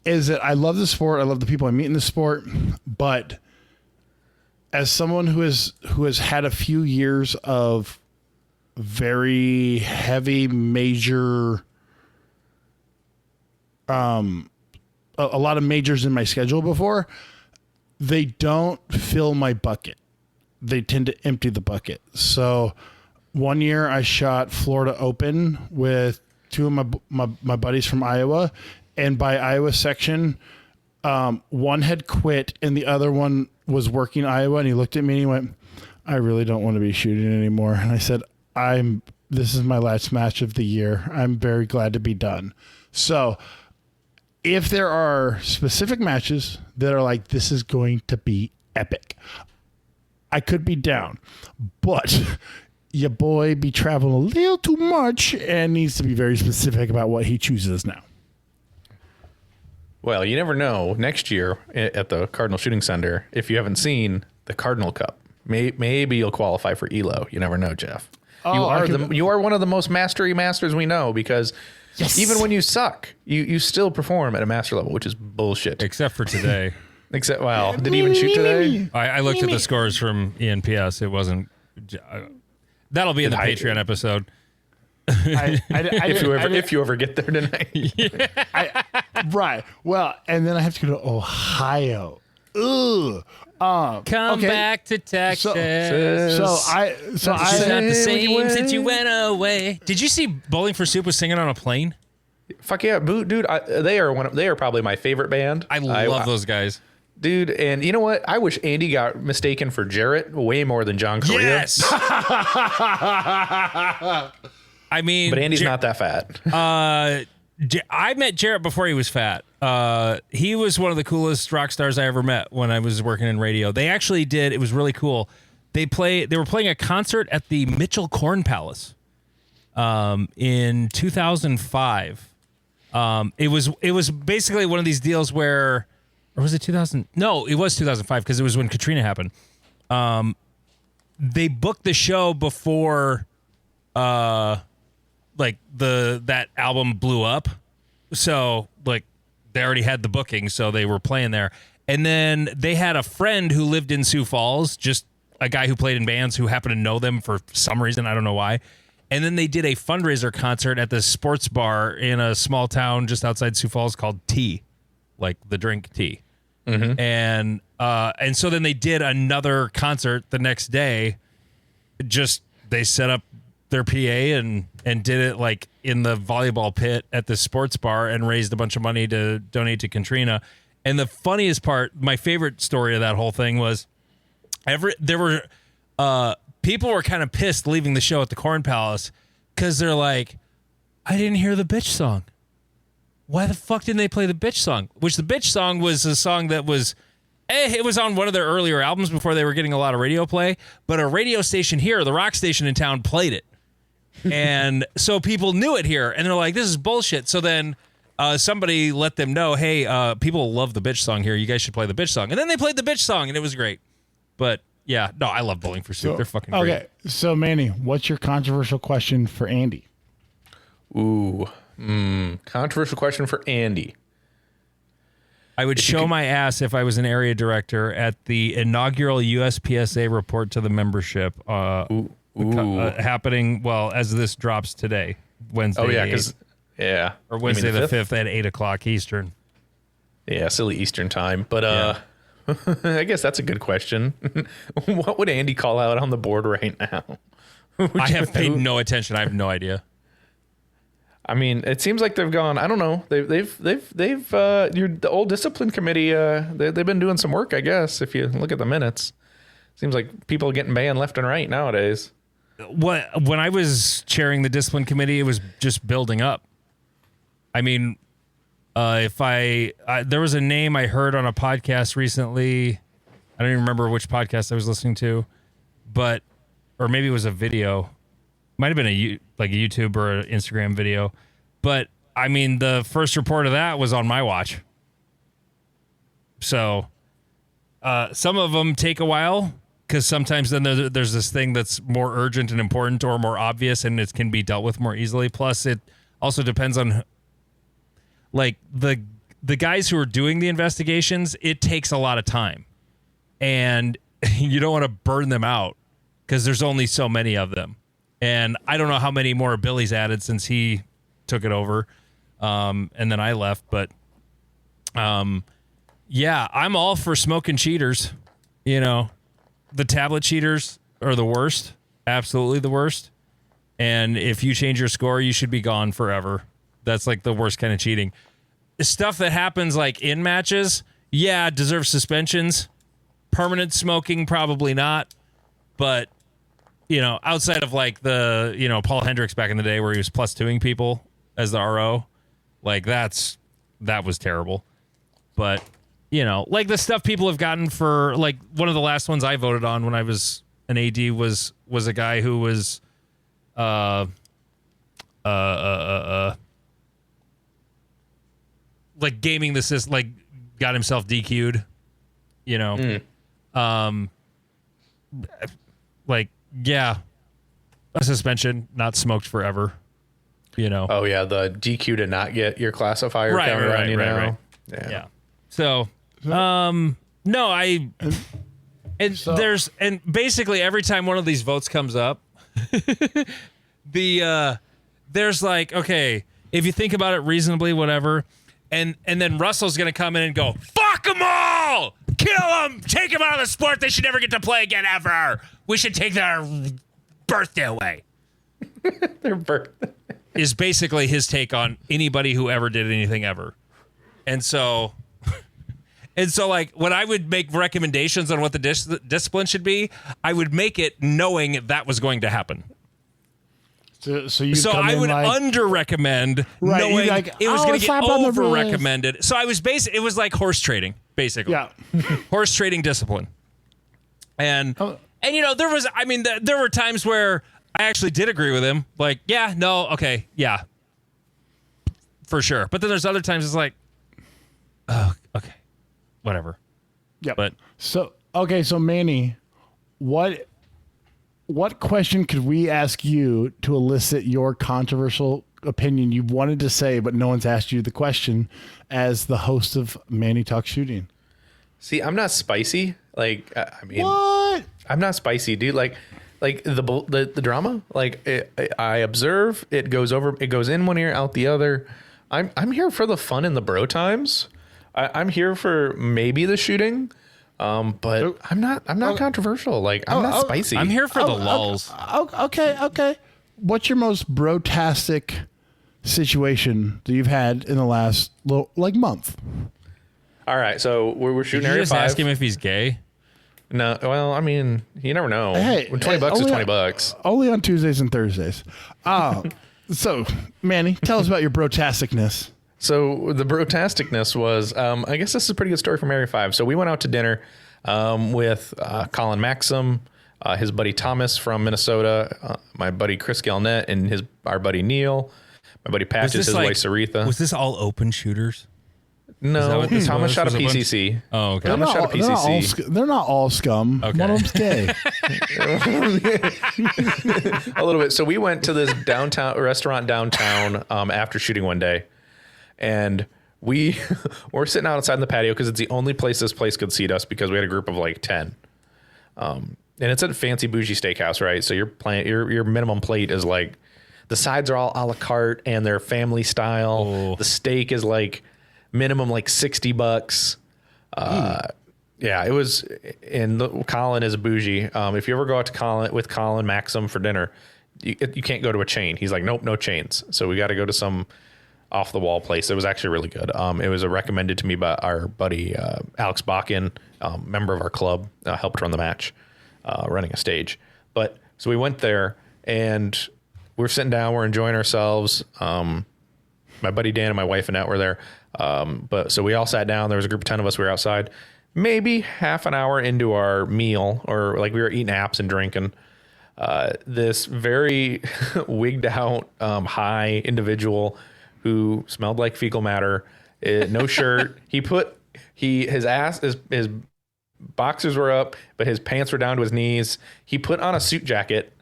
Is that I love the sport, I love the people I meet in the sport, but as someone who has had a few years of very heavy major, a lot of majors in my schedule before, they don't fill my bucket. They tend to empty the bucket. So one year I shot Florida Open with two of my buddies from Iowa, and by Iowa section, one had quit and the other one was working Iowa, and he looked at me and he went, I really don't want to be shooting anymore. And I said, this is my last match of the year. I'm very glad to be done. So if there are specific matches that are like, this is going to be epic, I could be down, but your boy be traveling a little too much and needs to be very specific about what he chooses now. Well, you never know. Next year at the Cardinal Shooting Center, if you haven't seen the Cardinal Cup, maybe you'll qualify for ELO. You never know, Jeff. You are one of the most masters we know, because even when you suck, you still perform at a master level, which is bullshit. Except for today. Did he even shoot today? I looked at the scores from ENPS. It wasn't. That'll be in the Patreon episode. If you ever get there tonight. Right. Well, and then I have to go to Ohio. Ugh. Come back to Texas. It's not the same since you went away. Did you see Bowling for Soup was singing on a plane? Fuck yeah, dude! They are probably my favorite band. I love those guys, dude. And you know what? I wish Andy got mistaken for Jarrett way more than John Correa. Yes. I mean, but Andy's not that fat. I met Jarrett before he was fat. He was one of the coolest rock stars I ever met when I was working in radio. They actually did. It was really cool. They were playing a concert at the Mitchell Corn Palace in 2005. It was basically one of these deals where, or was it 2000? No, it was 2005 because it was when Katrina happened. They booked the show before, like that album blew up. So like they already had the booking, so they were playing there. And then they had a friend who lived in Sioux Falls, just a guy who played in bands who happened to know them for some reason. I don't know why. And then they did a fundraiser concert at the sports bar in a small town just outside Sioux Falls called Tea, like the drink tea. Mm-hmm. And so then they did another concert the next day. Just they set up their PA and did it like in the volleyball pit at the sports bar and raised a bunch of money to donate to Katrina. And the funniest part, my favorite story of that whole thing was people were kind of pissed leaving the show at the Corn Palace because they're like, I didn't hear the bitch song. Why the fuck didn't they play the bitch song? Which the bitch song was a song that was, it was on one of their earlier albums before they were getting a lot of radio play, but a radio station here, the rock station in town, played it. And so people knew it here, and they're like, this is bullshit. So then somebody let them know, hey, people love the bitch song here. You guys should play the bitch song. And then they played the bitch song, and it was great. But yeah, no, I love Bowling for Soup. They're fucking great. Okay, so Manny, what's your controversial question for Andy? Ooh, controversial question for Andy. I would show my ass if I was an area director at the inaugural USPSA report to the membership happening, well, as this drops today, Wednesday. Oh, yeah, or Wednesday the 5th at 8 o'clock Eastern. Yeah, silly Eastern time. But I guess that's a good question. What would Andy call out on the board right now? I have paid no attention. I have no idea. I mean, it seems like they've gone. I don't know. They've the old discipline committee. They've been doing some work, I guess. If you look at the minutes, seems like people are getting banned left and right nowadays. When I was chairing the discipline committee, it was just building up. I mean, there was a name I heard on a podcast recently. I don't even remember which podcast I was listening to, or maybe it was a video. Might have been a YouTube or an Instagram video. But, I mean, the first report of that was on my watch. So, some of them take a while. because sometimes then there's this thing that's more urgent and important or more obvious, and it can be dealt with more easily. Plus, it also depends on like the guys who are doing the investigations. It takes a lot of time, and you don't want to burn them out because there's only so many of them. And I don't know how many more Billy's added since he took it over, and then I left. But yeah, I'm all for smoking cheaters. You know, the tablet cheaters are the worst, absolutely the worst. And if you change your score, you should be gone forever. That's like the worst kind of cheating. Stuff that happens like in matches, yeah, deserves suspensions. Permanent smoking, probably not. But, you know, outside of like the, you know, Paul Hendricks back in the day where he was plus twoing people as the RO, like that was terrible. But, you know, like the stuff people have gotten for, like, one of the last ones I voted on when I was an AD was a guy who was like gaming the system, like got himself DQ'd, you know. Like, yeah, a suspension, not smoked forever, you know. Oh yeah, the DQ to not get your classifier counter on you now. Yeah. So, no, there's basically every time one of these votes comes up, there's like, okay, if you think about it reasonably, whatever, and then Russell's gonna come in and go, fuck them all, kill them, take them out of the sport, they should never get to play again ever. We should take their birthday away. Their birthday is basically his take on anybody who ever did anything ever. And so like when I would make recommendations on what the discipline should be, I would make it knowing that was going to happen. So I would under recommend, right, knowing like, it was going to get over recommended. So I was it was like horse trading, basically. Yeah. Horse trading discipline. And you know, there were times where I actually did agree with him. Like, yeah, no, okay, yeah, for sure. But then there's other times it's like, oh, okay, whatever. Yeah. But so Manny, what question could we ask you to elicit your controversial opinion you've wanted to say, but no one's asked you the question as the host of Manny Talk Shooting? See, I'm not spicy. Like, I mean, What? I'm not spicy, dude. Like the drama. Like, I observe. It goes in one ear, out the other. I'm here for the fun and the bro times. I'm here for maybe the shooting. But I'm not controversial. Like, I'm not spicy. I'm here for the lulls. Okay. What's your most brotastic situation that you've had in the last month? All right, so we're shooting Did you Area just 5. ask him if he's gay? No, well, I mean, you never know. Hey, When $20 is $20. Only on Tuesdays and Thursdays. So, Manny, tell us about your brotasticness. So the brotasticness was, I guess this is a pretty good story from Area 5. So we went out to dinner with Colin Maxim, his buddy Thomas from Minnesota, my buddy Chris Galnett, and our buddy Neil. My buddy Patches, his wife Saritha. Was this all open shooters? No, what this Thomas was? shot a Was it a bunch? PCC. Oh, okay. Thomas shot a PCC. They're not all scum. Okay. One of them's gay. A little bit. So we went to this restaurant downtown after shooting one day. And we're sitting outside in the patio because it's the only place this place could seat us because we had a group of like 10. And it's a fancy bougie steakhouse, right? So your minimum plate is like, the sides are all a la carte and they're family style. Oh. The steak is like minimum like $60. Yeah, it was. And Colin is a bougie. If you ever go out to with Colin Maxim for dinner, you can't go to a chain. He's like, nope, no chains. So we got to go to some off the wall place. It was actually really good. It was recommended to me by our buddy Alex Bakken, member of our club, helped run the match, running a stage. But so we went there and we're sitting down, we're enjoying ourselves. My buddy Dan and my wife Annette were there. But so we all sat down. There was a group of 10 of us. We were outside. Maybe half an hour into our meal, or like we were eating apps and drinking. This very wigged out, high individual who smelled like fecal matter, no shirt. His boxers were up, but his pants were down to his knees. He put on a suit jacket,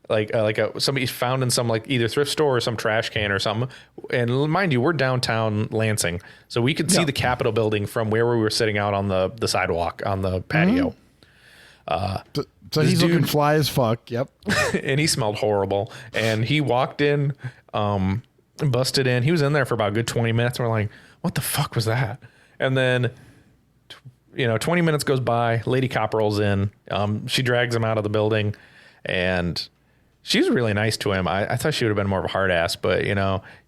like somebody found in some like either thrift store or some trash can or something. And mind you, we're downtown Lansing, so we could see the Capitol building from where we were sitting out on the sidewalk on the patio. So he's looking fly as fuck. Yep. And he smelled horrible. And he walked in, busted in. He was in there for about a good 20 minutes. And we're like, what the fuck was that? And then, 20 minutes goes by. Lady cop rolls in. She drags him out of the building. And she was really nice to him. I thought she would have been more of a hard ass. But,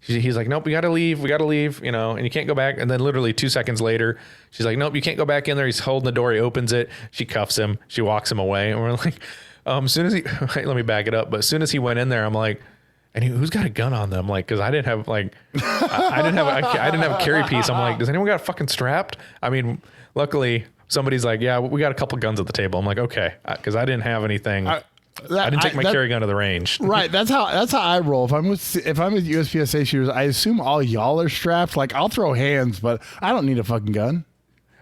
he's like, nope, we got to leave. And you can't go back. And then literally 2 seconds later, she's like, nope, you can't go back in there. He's holding the door. He opens it. She cuffs him. She walks him away. And we're like, as soon as he, let me back it up. But as soon as he went in there, I'm like, and who's got a gun on them? Like, cause I didn't have I didn't have a carry piece. I'm like, does anyone got fucking strapped? I mean, luckily somebody's like, yeah, we got a couple guns at the table. I'm like, okay. Cause I didn't have anything. I didn't take my carry gun to the range. Right. That's how I roll. If I'm with USPSA shooters, I assume all y'all are strapped. Like I'll throw hands, but I don't need a fucking gun.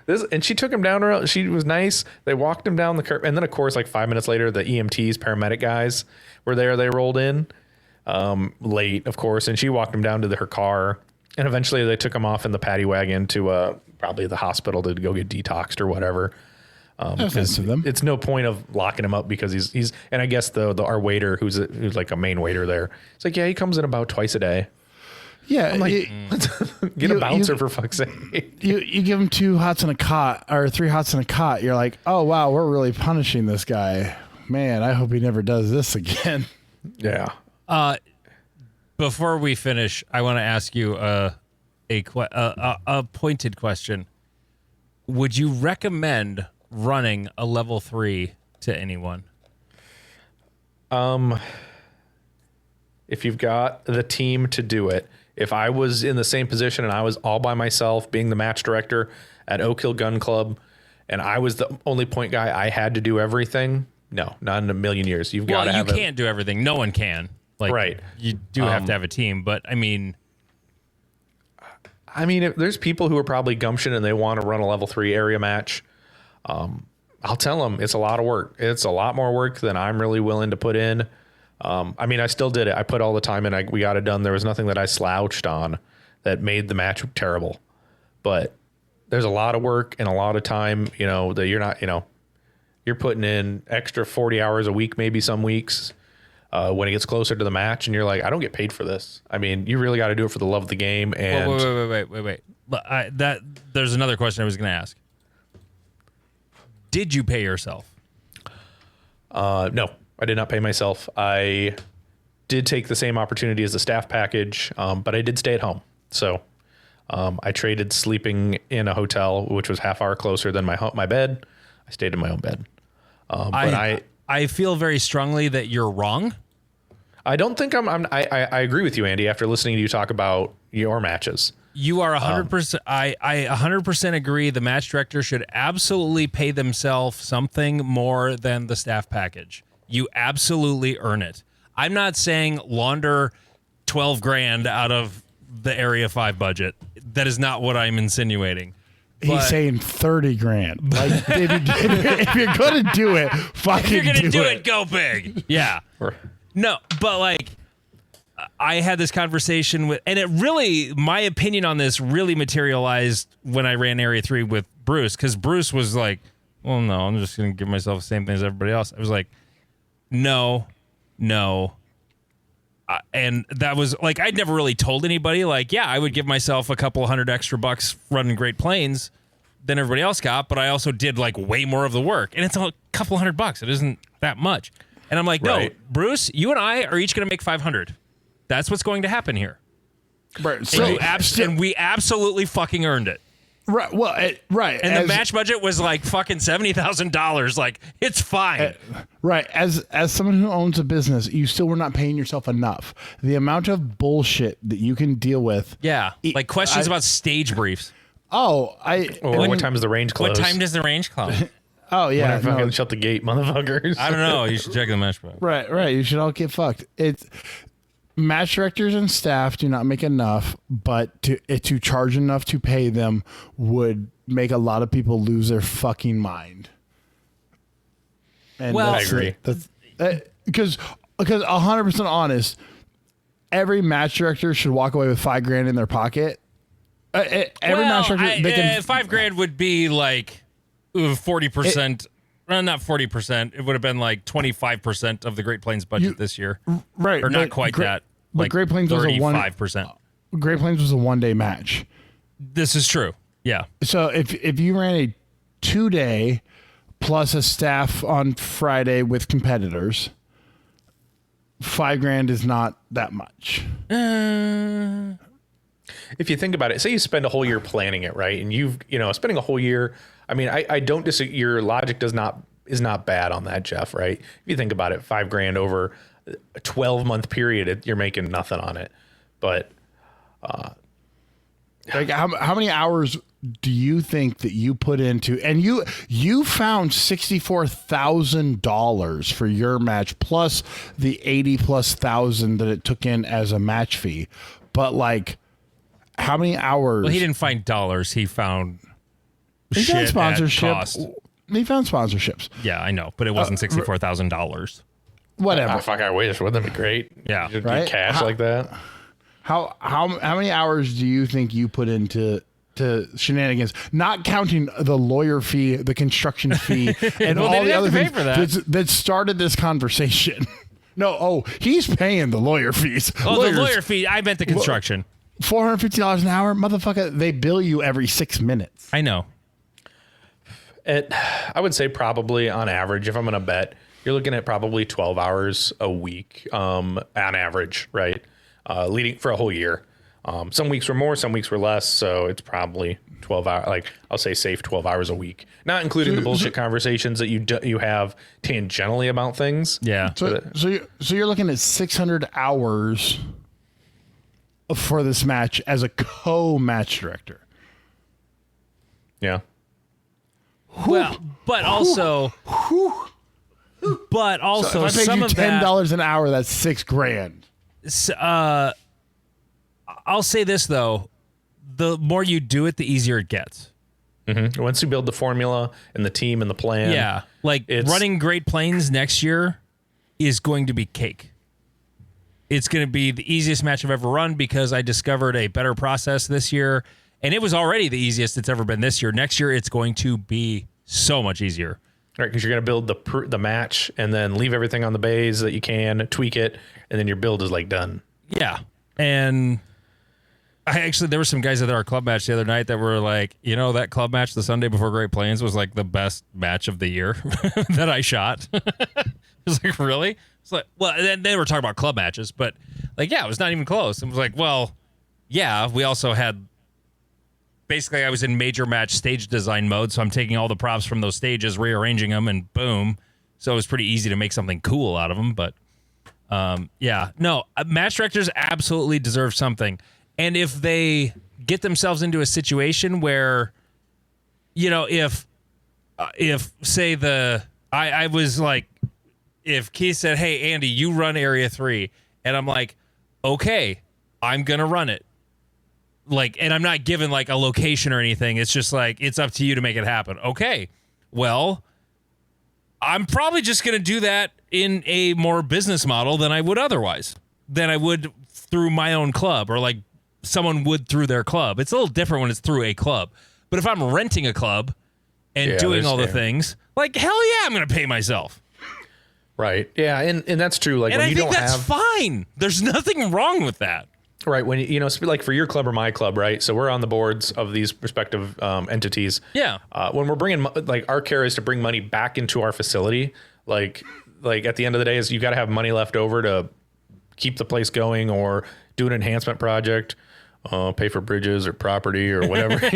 And she took him down. She was nice. They walked him down the curb. And then of course, like 5 minutes later, the EMTs, paramedic guys were there. They rolled in late, of course. And she walked him down to her car. And eventually they took him off in the paddy wagon to probably the hospital to go get detoxed or whatever. It's no point of locking him up because he's and I guess our waiter who's like a main waiter there, it's like, yeah, he comes in about twice a day. Yeah, I'm like, get a bouncer for fuck's sake. You give him 2 hots in a cot or 3 hots in a cot. You're like, oh wow, we're really punishing this guy. Man, I hope he never does this again. Yeah. Before we finish, I want to ask you a pointed question. Would you recommend running a level 3 to anyone? If you've got the team to do it. If I was in the same position and I was all by myself being the match director at Oak Hill Gun Club and I was the only point guy, I had to do everything. No, not in a million years. You've got to have you can't do everything. No one can. Like, right. You do have to have a team, but I mean, if there's people who are probably gumption and they want to run a level 3 area match. I'll tell them it's a lot of work. It's a lot more work than I'm really willing to put in. I still did it. I put all the time in. We got it done. There was nothing that I slouched on that made the match terrible. But there's a lot of work and a lot of time, that you're not, you're putting in extra 40 hours a week, maybe some weeks when it gets closer to the match. And you're like, I don't get paid for this. You really got to do it for the love of the game. And wait. There's another question I was going to ask. Did you pay yourself? No, I did not pay myself. I did take the same opportunity as the staff package, but I did stay at home. So I traded sleeping in a hotel, which was half hour closer than my bed. I stayed in my own bed. But I feel very strongly that you're wrong. I don't think I agree with you, Andy, after listening to you talk about your matches. You are 100%. I 100% agree. The match director should absolutely pay themselves something more than the staff package. You absolutely earn it. I'm not saying launder 12 grand out of the Area 5 budget. That is not what I'm insinuating. He's saying 30 grand. Like, if you're going to do it, fucking do it. If you're going to do it, go big. Yeah. No, but like, I had this conversation with, and it really, my opinion on this really materialized when I ran Area 3 with Bruce, because Bruce was like, well, no, I'm just going to give myself the same thing as everybody else. I was like, no. And that was like, I'd never really told anybody, like, yeah, I would give myself a couple $100 extra bucks running Great Plains than everybody else got, but I also did like way more of the work. And it's a couple $100. It isn't that much. And I'm like, no, Bruce, you and I are each going to make 500. That's what's going to happen here. Right. And we absolutely fucking earned it. Right. Well, right. And the match budget was like fucking $70,000. Like, it's fine. Right. As someone who owns a business, you still were not paying yourself enough. The amount of bullshit that you can deal with. Yeah. Like questions about stage briefs. What time does the range close? What time does the range close? Oh, yeah. Fucking shut the gate, motherfuckers. I don't know. You should check the match budget. Right. You should all get fucked. match directors and staff do not make enough, but to charge enough to pay them would make a lot of people lose their fucking mind. And Well, I agree. Because 100% honest, every match director should walk away with $5,000 in their pocket. Every match director, they can $5,000 would be like 40%. Well, not 40%. It would have been like 25% of the Great Plains budget this year. right, Or but not quite that. But Like Great Plains was a 35%. Great Plains was a 1-day match. This is true. Yeah. So if you ran a 2-day plus a staff on Friday with competitors, $5,000 is not that much. If you think about it, say you spend a whole year planning it, right? And spending a whole year. I mean, I don't disagree. Your logic is not bad on that, Jeff, right? If you think about it, $5,000 over a 12-month period, you're making nothing on it. But Like how many hours do you think that you put into, and you found $64,000 for your match plus the 80,000+ that it took in as a match fee, but like how many hours? Well, he didn't find dollars. He found He found shit sponsorship. at cost. He found sponsorships. Yeah, I know, but it wasn't $64,000. Whatever. fuck, I wish. Wouldn't that be great? Yeah. Just Right? get cash like that. How many hours do you think you put into shenanigans? Not counting the lawyer fee, the construction fee, and Well, they all the didn't other have to pay things for that. that started this conversation. He's paying the lawyer fees. Oh, Lawyers, the lawyer fee. I meant the construction. $450 an hour, motherfucker. They bill you every 6 minutes. I know. I would say probably on average, if I'm going to bet, you're looking at probably 12 hours a week on average, right? Leading for a whole year. Some weeks were more, some weeks were less. So it's probably 12 hours, like I'll say safe 12 hours a week, not including the bullshit conversations that you have tangentially about things. Yeah. So you're looking at 600 hours for this match as a co-match director. Yeah. Well, but also, So if I paid some you of that. $10 an hour, that's $6,000. I'll say this though: the more you do it, the easier it gets. Once you build the formula and the team and the plan. Yeah, like it's- running Great Plains next year is going to be cake. It's going to be the easiest match I've ever run because I discovered a better process this year, and it was already the easiest it's ever been this year. Next year, it's going to be so much easier. Right, because you're going to build the match and then leave everything on the bays that you can, tweak it, and then your build is like done. Yeah, and there were some guys at our club match the other night that were like, that club match the Sunday before Great Plains was like the best match of the year that I shot. I was like, really? It's like, well, then they were talking about club matches, but like, yeah, it was not even close. It was like, well, yeah, we also had. Basically, I was in major match stage design mode, so I'm taking all the props from those stages, rearranging them, and boom. So it was pretty easy to make something cool out of them. But match directors absolutely deserve something. And if they get themselves into a situation where, if say I was like, if Keith said, hey, Andy, you run Area 3, and I'm like, okay, I'm going to run it. Like, and I'm not given like a location or anything. It's just like, it's up to you to make it happen. Okay. Well, I'm probably just going to do that in a more business model than I would otherwise, than I would through my own club or like someone would through their club. It's a little different when it's through a club. But if I'm renting a club and doing all the things, like, hell yeah, I'm going to pay myself. Right. Yeah. And that's true. Like, And when I you think don't that's have. fine. There's nothing wrong with that. Right. When like for your club or my club, right? So we're on the boards of these respective entities. Yeah. When we're bringing, like, our care is to bring money back into our facility. Like at the end of the day, is you got to have money left over to keep the place going or do an enhancement project, pay for bridges or property or whatever.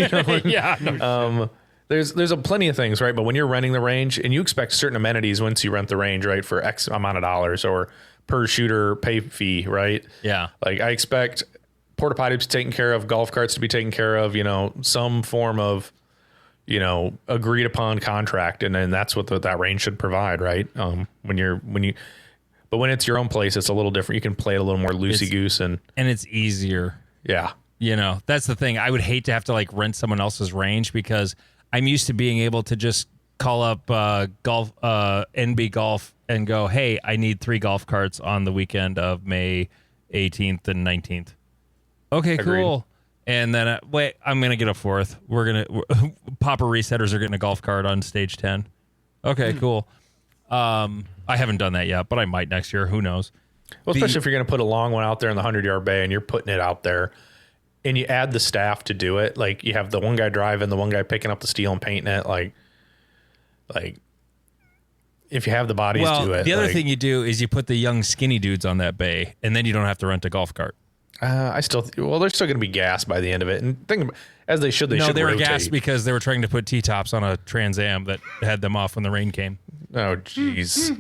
Yeah. There's a plenty of things, right? But when you're renting the range and you expect certain amenities once you rent the range, right, for X amount of dollars or per shooter pay fee, right? Yeah. Like, I expect porta potties to be taken care of, golf carts to be taken care of, some form of, agreed upon contract. And then that's what that range should provide, right? But when it's your own place, it's a little different. You can play it a little more loosey-goose. And it's easier. yeah. You know, that's the thing. I would hate to have to like rent someone else's range because I'm used to being able to just call up golf, NB Golf and go, hey, I need 3 golf carts on the weekend of May 18th and 19th. Okay, Agreed. cool. And then, wait, I'm going to get a 4th. Popper Resetters are getting a golf cart on stage 10. Okay, cool. I haven't done that yet, but I might next year. Who knows? Well, especially if you're going to put a long one out there in the 100-yard bay and you're putting it out there and you add the staff to do it. Like you have the one guy driving, the one guy picking up the steel and painting it. Like if you have the bodies do it. The other thing you do is you put the young skinny dudes on that bay and then you don't have to rent a golf cart. they're still going to be gassed by the end of it. And think about, as they should, they No, they were rotate. gassed because they were trying to put T-tops on a Trans Am that had them off when the rain came. Oh, jeez.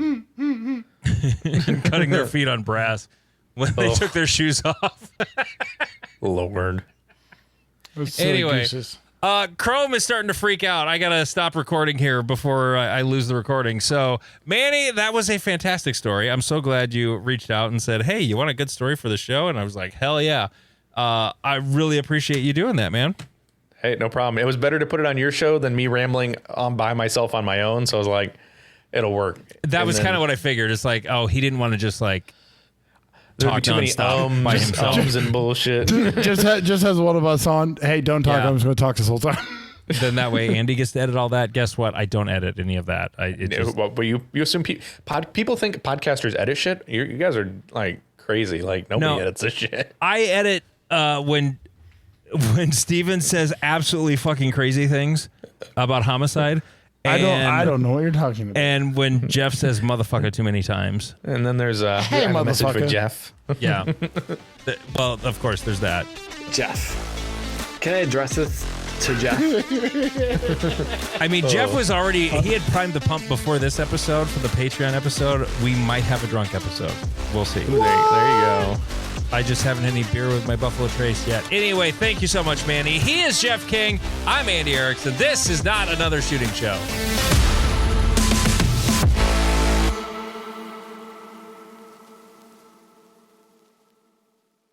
Cutting their feet on brass when they took their shoes off. Lord. Anyway, Chrome is starting to freak out. I got to stop recording here before I lose the recording. So, Manny, that was a fantastic story. I'm so glad you reached out and said, hey, you want a good story for the show? And I was like, hell yeah. I really appreciate you doing that, man. Hey, no problem. It was better to put it on your show than me rambling on by myself on my own. So I was like, it'll work. That was kind of what I figured. It's like, oh, he didn't want to just like talk too many nonstop by himself. ums and bullshit. just has one of us on. Hey, don't talk. Yeah. I'm just going to talk this whole time. Then that way Andy gets to edit all that. Guess what? I don't edit any of that. But you assume people think podcasters edit shit. You guys are like crazy. Like nobody edits this shit. I edit when Steven says absolutely fucking crazy things about homicide. I don't know what you're talking about. And when Jeff says motherfucker too many times. And then there's a message for motherfucker. Jeff. Yeah. Well, of course, there's that. Jeff, can I address this to Jeff? I mean, Jeff was already, he had primed the pump before this episode for the Patreon episode. We might have a drunk episode. We'll see. There you go. I just haven't had any beer with my Buffalo Trace yet. Anyway, thank you so much, Manny. He is Jeff King. I'm Andy Erickson. This is Not Another Shooting Show.